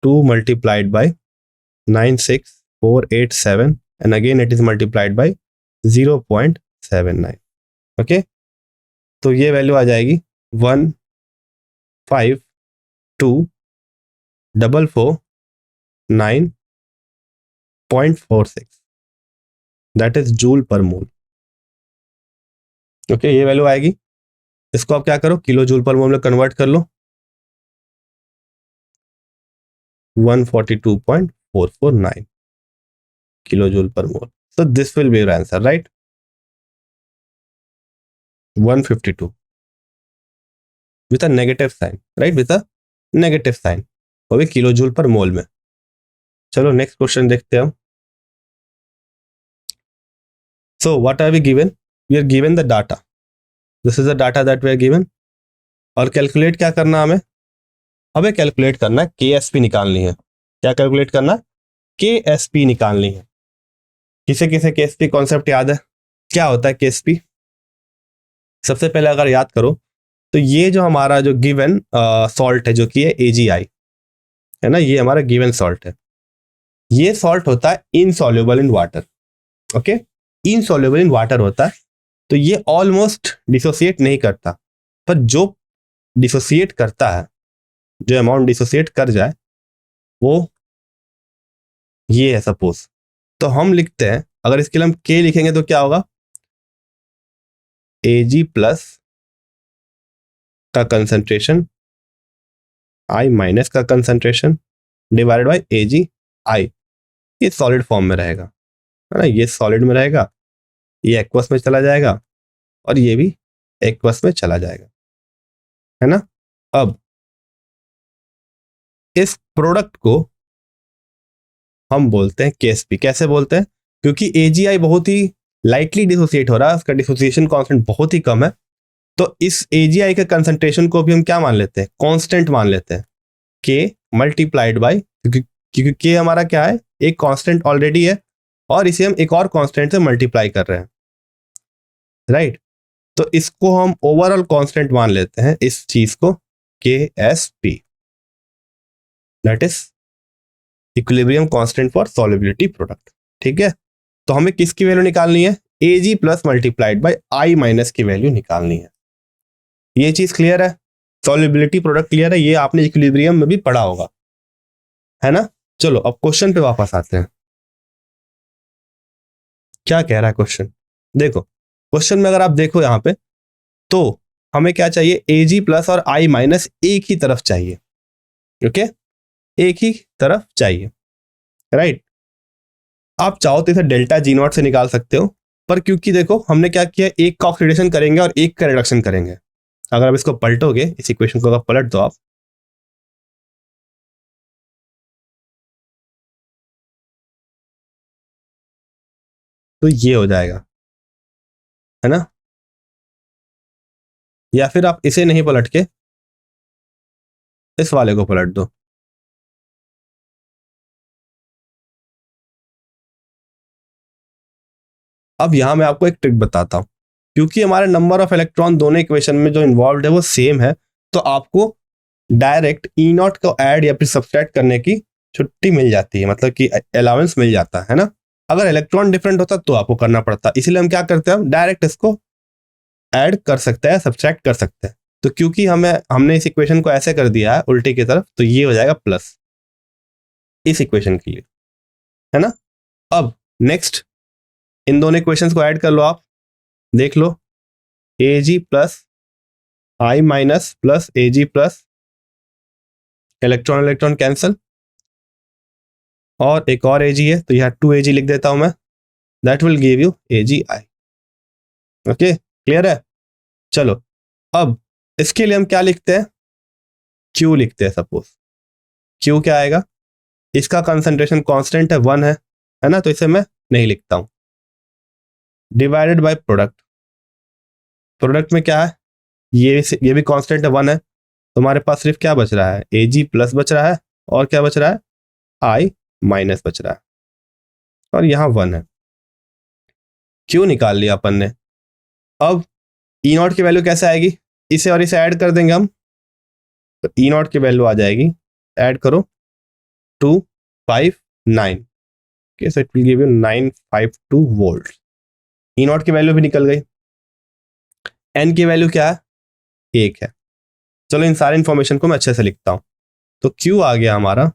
2 multiplied by 96487 and again it is multiplied by 0.79। Okay, तो ये वैल्यू आ जाएगी 152,449.46, दैट इज जूल पर मोल। ओके, ये वैल्यू आएगी। इसको आप क्या करो, किलो जूल पर मोल में कन्वर्ट कर लो, 142.449 किलो जूल पर मोल। So this will be your answer, right? 152 with a negative sign, right? With a negative sign, वो भी किलो जूल पर मोल में। चलो नेक्स्ट क्वेश्चन देखते हैं हम। So what are we given? We are given the data. This is the data that we are given. और calculate क्या करना हमें? हमें कैलकुलेट करना है KSP निकालनी है। क्या कैलकुलेट करना? KSP निकालनी है। किसे किसे KSP कॉन्सेप्ट याद है? क्या होता है KSP? सबसे पहले अगर याद करो तो ये जो हमारा जो गिवन सॉल्ट है जो कि है AgI, है ना? ये हमारा गिवन सॉल्ट है। ये सॉल्ट होता है insoluble in water. Okay, insoluble in water होता है, तो ये ऑलमोस्ट डिसोसिएट नहीं करता, पर जो डिसोसिएट करता है, जो अमाउंट डिसोसिएट कर जाए वो ये है सपोज। तो हम लिखते हैं, अगर इसके लिए हम K लिखेंगे तो क्या होगा? Ag प्लस का कंसंट्रेशन, I माइनस का कंसंट्रेशन डिवाइडेड बाय AgI। ये सॉलिड फॉर्म में रहेगा, है ना? ये सॉलिड में रहेगा, ये एक्वस में चला जाएगा और ये भी एक्वस में चला जाएगा, है ना? अब इस प्रोडक्ट को हम बोलते हैं KSP। कैसे बोलते हैं? क्योंकि AgI बहुत ही लाइटली डिसोसिएट हो रहा है, उसका डिसोसिएशन कांस्टेंट बहुत ही कम है, तो इस AgI के कंसंट्रेशन को भी हम क्या मान लेते हैं? कांस्टेंट मान लेते हैं, K मल्टीप्लाइड बाय क्योंकि के हमारा क्या है, एक कांस्टेंट ऑलरेडी है और इसे हम एक और कांस्टेंट से मल्टीप्लाई कर रहे हैं, राइट। तो इसको हम ओवरऑल कांस्टेंट मान लेते हैं, इस चीज को K S P, that is equilibrium constant for solubility product. ठीक है, तो हमें किसकी वैल्यू निकालनी है, A G plus multiplied by I minus की वैल्यू निकालनी है। ये चीज क्लियर है, सॉल्युबिलिटी प्रोडक्ट क्लियर है, ये आपने इक्विलिब्रियम में भी पढ़ा होगा, है ना। चलो अब क्वेश्चन पे वापस आते हैं, क्या कह रहा है क्वेश्चन। देखो क्वेश्चन में अगर आप देखो यहाँ पे, तो हमें क्या चाहिए, ए जी प्लस और आई माइनस एक ही तरफ चाहिए, ओके, एक ही तरफ चाहिए, राइट। आप चाहो तो इसे डेल्टा जी नॉट से निकाल सकते हो, पर क्योंकि देखो हमने क्या किया, एक का ऑक्सीडेशन करेंगे और एक का रिडक्शन करेंगे। अगर आप इसको पलटोगे, इस इक्वेशन को अगर पलट दो आप, तो ये हो जाएगा, है ना। या फिर आप इसे नहीं पलट के इस वाले को पलट दो, अब यहां मैं आपको एक ट्रिक बताता हूं, क्योंकि हमारे नंबर ऑफ इलेक्ट्रॉन दोनों इक्वेशन में जो इन्वॉल्व है वो सेम है, तो आपको डायरेक्ट ई नॉट को ऐड या फिर सब्सट्रैक्ट करने की छुट्टी मिल जाती है, मतलब कि अलाउंस मिल जाता है ना। अगर इलेक्ट्रॉन डिफरेंट होता तो आपको करना पड़ता, इसलिए हम क्या करते हैं, डायरेक्ट इसको ऐड कर सकते हैं, सब्सट्रैक्ट कर सकते हैं। तो क्योंकि हमने इस इक्वेशन को ऐसे कर दिया है उल्टी की तरफ, तो ये हो जाएगा प्लस इस इक्वेशन के लिए, है ना। अब नेक्स्ट इन दोनों इक्वेशंस को ऐड कर लो, आप देख लो, ए जी प्लस आई माइनस प्लस ए G plus, electron electron cancel, और एक और ए जी है तो यह 2 AG लिख देता हूं मैं, that will give you a G I. Okay, clear है। चलो अब इसके लिए हम क्या लिखते हैं, क्यू लिखते हैं। सपोज क्यू क्या आएगा, इसका कंसंट्रेशन कांस्टेंट है 1 है ना, तो इसे मैं नहीं लिखता हूं, डिवाइडेड बाय प्रोडक्ट। प्रोडक्ट में क्या है, ये भी कांस्टेंट है 1 है, तो हमारे पास सिर्फ क्या बच रहा है, ए जी प्लस बच रहा है, और क्या बच रहा है, आई माइनस बच रहा है, और यहाँ 1 है। क्यू निकाल लिया अपन ने। अब ई नॉट की वैल्यू कैसे आएगी, इसे और इसे ऐड कर देंगे हम, तो ई नॉट की वैल्यू आ जाएगी, ऐड करो 259, okay, so it will give you 952 volt. E not की वैल्यू भी निकल गई। एन की वैल्यू क्या है, 1 है। चलो इन सारे इंफॉर्मेशन को मैं अच्छे से लिखता हूं, तो क्यू आ गया हमारा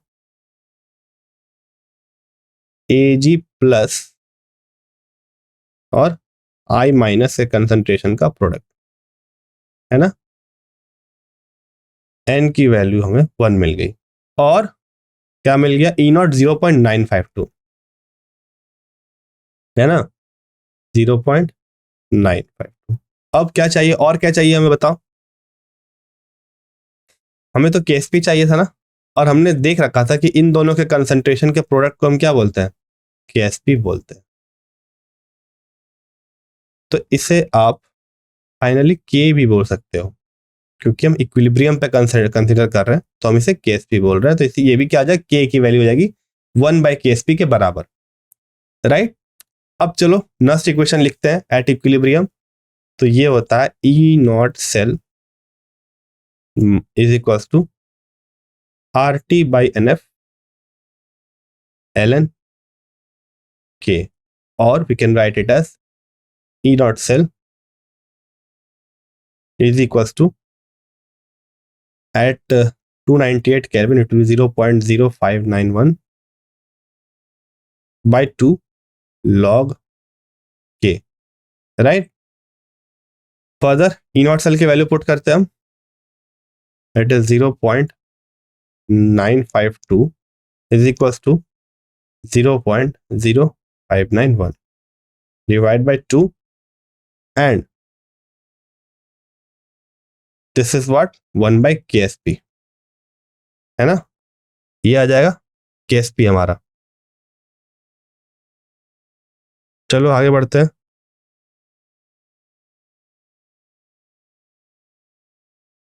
ए जी प्लस और आई माइनस से कंसंट्रेशन का प्रोडक्ट, है ना। एन की वैल्यू हमें 1 मिल गई, और क्या मिल गया, ई नॉट 0.952, है ना, 0.952। अब क्या चाहिए, और क्या चाहिए हमें बताओ, हमें तो केएसपी चाहिए था ना, और हमने देख रखा था कि इन दोनों के कंसंट्रेशन के प्रोडक्ट को हम क्या बोलते हैं, केएसपी बोलते हैं। तो इसे आप फाइनली के भी बोल सकते हो, क्योंकि हम इक्विलिब्रियम पे कंसिडर कर रहे हैं, तो हम इसे केएसपी बोल रहे हैं, तो इसे ये भी क्या आ जाएगा, के की वैल्यू हो जाएगी 1/KSP के बराबर, राइट। अब चलो नेक्स्ट इक्वेशन लिखते हैं एट इक्विलिब्रियम, तो ये होता है E not cell is equal to RT/NF ln K, or we can write it as E naught cell is equals to, at 298 Kelvin it will be 0.0591 by 2 log K, right। Further E naught cell की value put करते हैं हम, it is 0.952 is equals to 0.0591 divided by 2, and this is what 1/KSP, है ना, ये आ जाएगा KSP हमारा। चलो आगे बढ़ते हैं,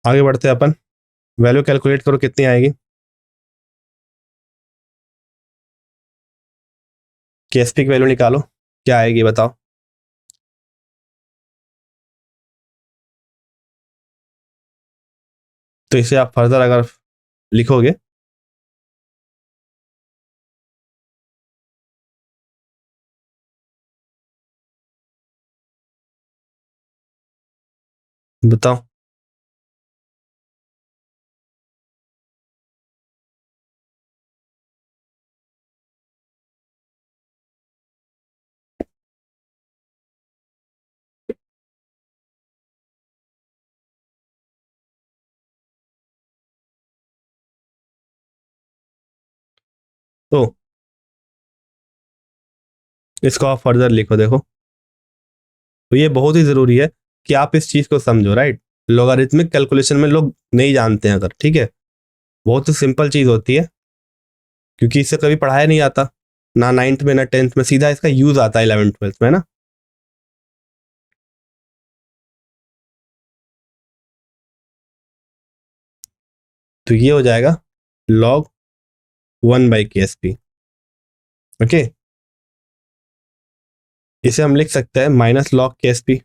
आगे बढ़ते हैं अपन, वैल्यू कैलकुलेट करो कितनी आएगी, KSP की वैल्यू निकालो, क्या आएगी बताओ। तो इसे आप फर्दर अगर लिखोगे बताओ। तो इसको आप फर्दर लिखो, देखो। तो ये बहुत ही जरूरी है कि आप इस चीज को समझो, राइट। लॉगरिथमिक कैलकुलेशन में लोग नहीं जानते हैं अगर, ठीक है। बहुत ही सिंपल चीज होती है, क्योंकि इससे कभी पढ़ाया नहीं आता, ना 9th में ना 10th में, सीधा इसका यूज आता है 11th 12th में ना। तो ये हो जाएगा log 1/KSP। ओके, इसे हम लिख सकते हैं minus log KSP।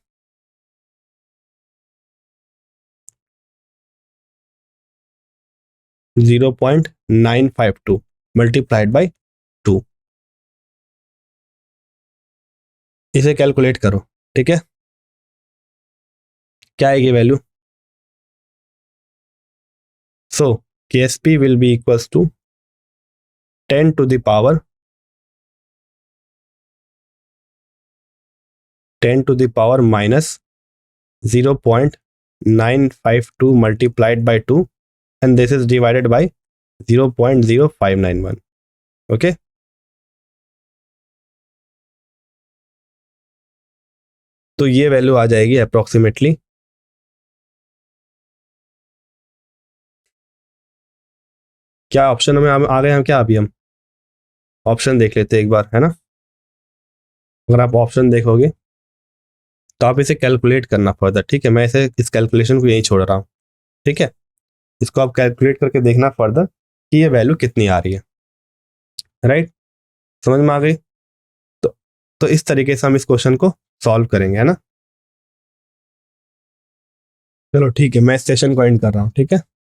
0.952 multiplied by 2। इसे कैलकुलेट करो, ठीक है। क्या आएगी value? So KSP will be equals to 10 to the power 10 to the power minus 0.952 multiplied by 2, and this is divided by 0.0591। Okay, तो ये वैल्यू आ जाएगी अप्रोक्सीमेटली क्या ऑप्शन में आ गए हम क्या? अभी हम ऑप्शन देख लेते हैं एक बार, है ना। अगर आप ऑप्शन देखोगे तो आप इसे कैलकुलेट करना फर्दर, ठीक है। मैं इसे इस कैलकुलेशन को यहीं छोड़ रहा हूँ, ठीक है। इसको आप कैलकुलेट करके देखना फर्दर कि ये वैल्यू कितनी आ रही है, राइट। समझ में आ गई? तो तो इस तरीके से हम इस क्वेश्चन को सॉल्व करेंगे, है ना। चलो ठीक है, मैं इस सेशन को एंड कर रहा हूँ, ठीक है।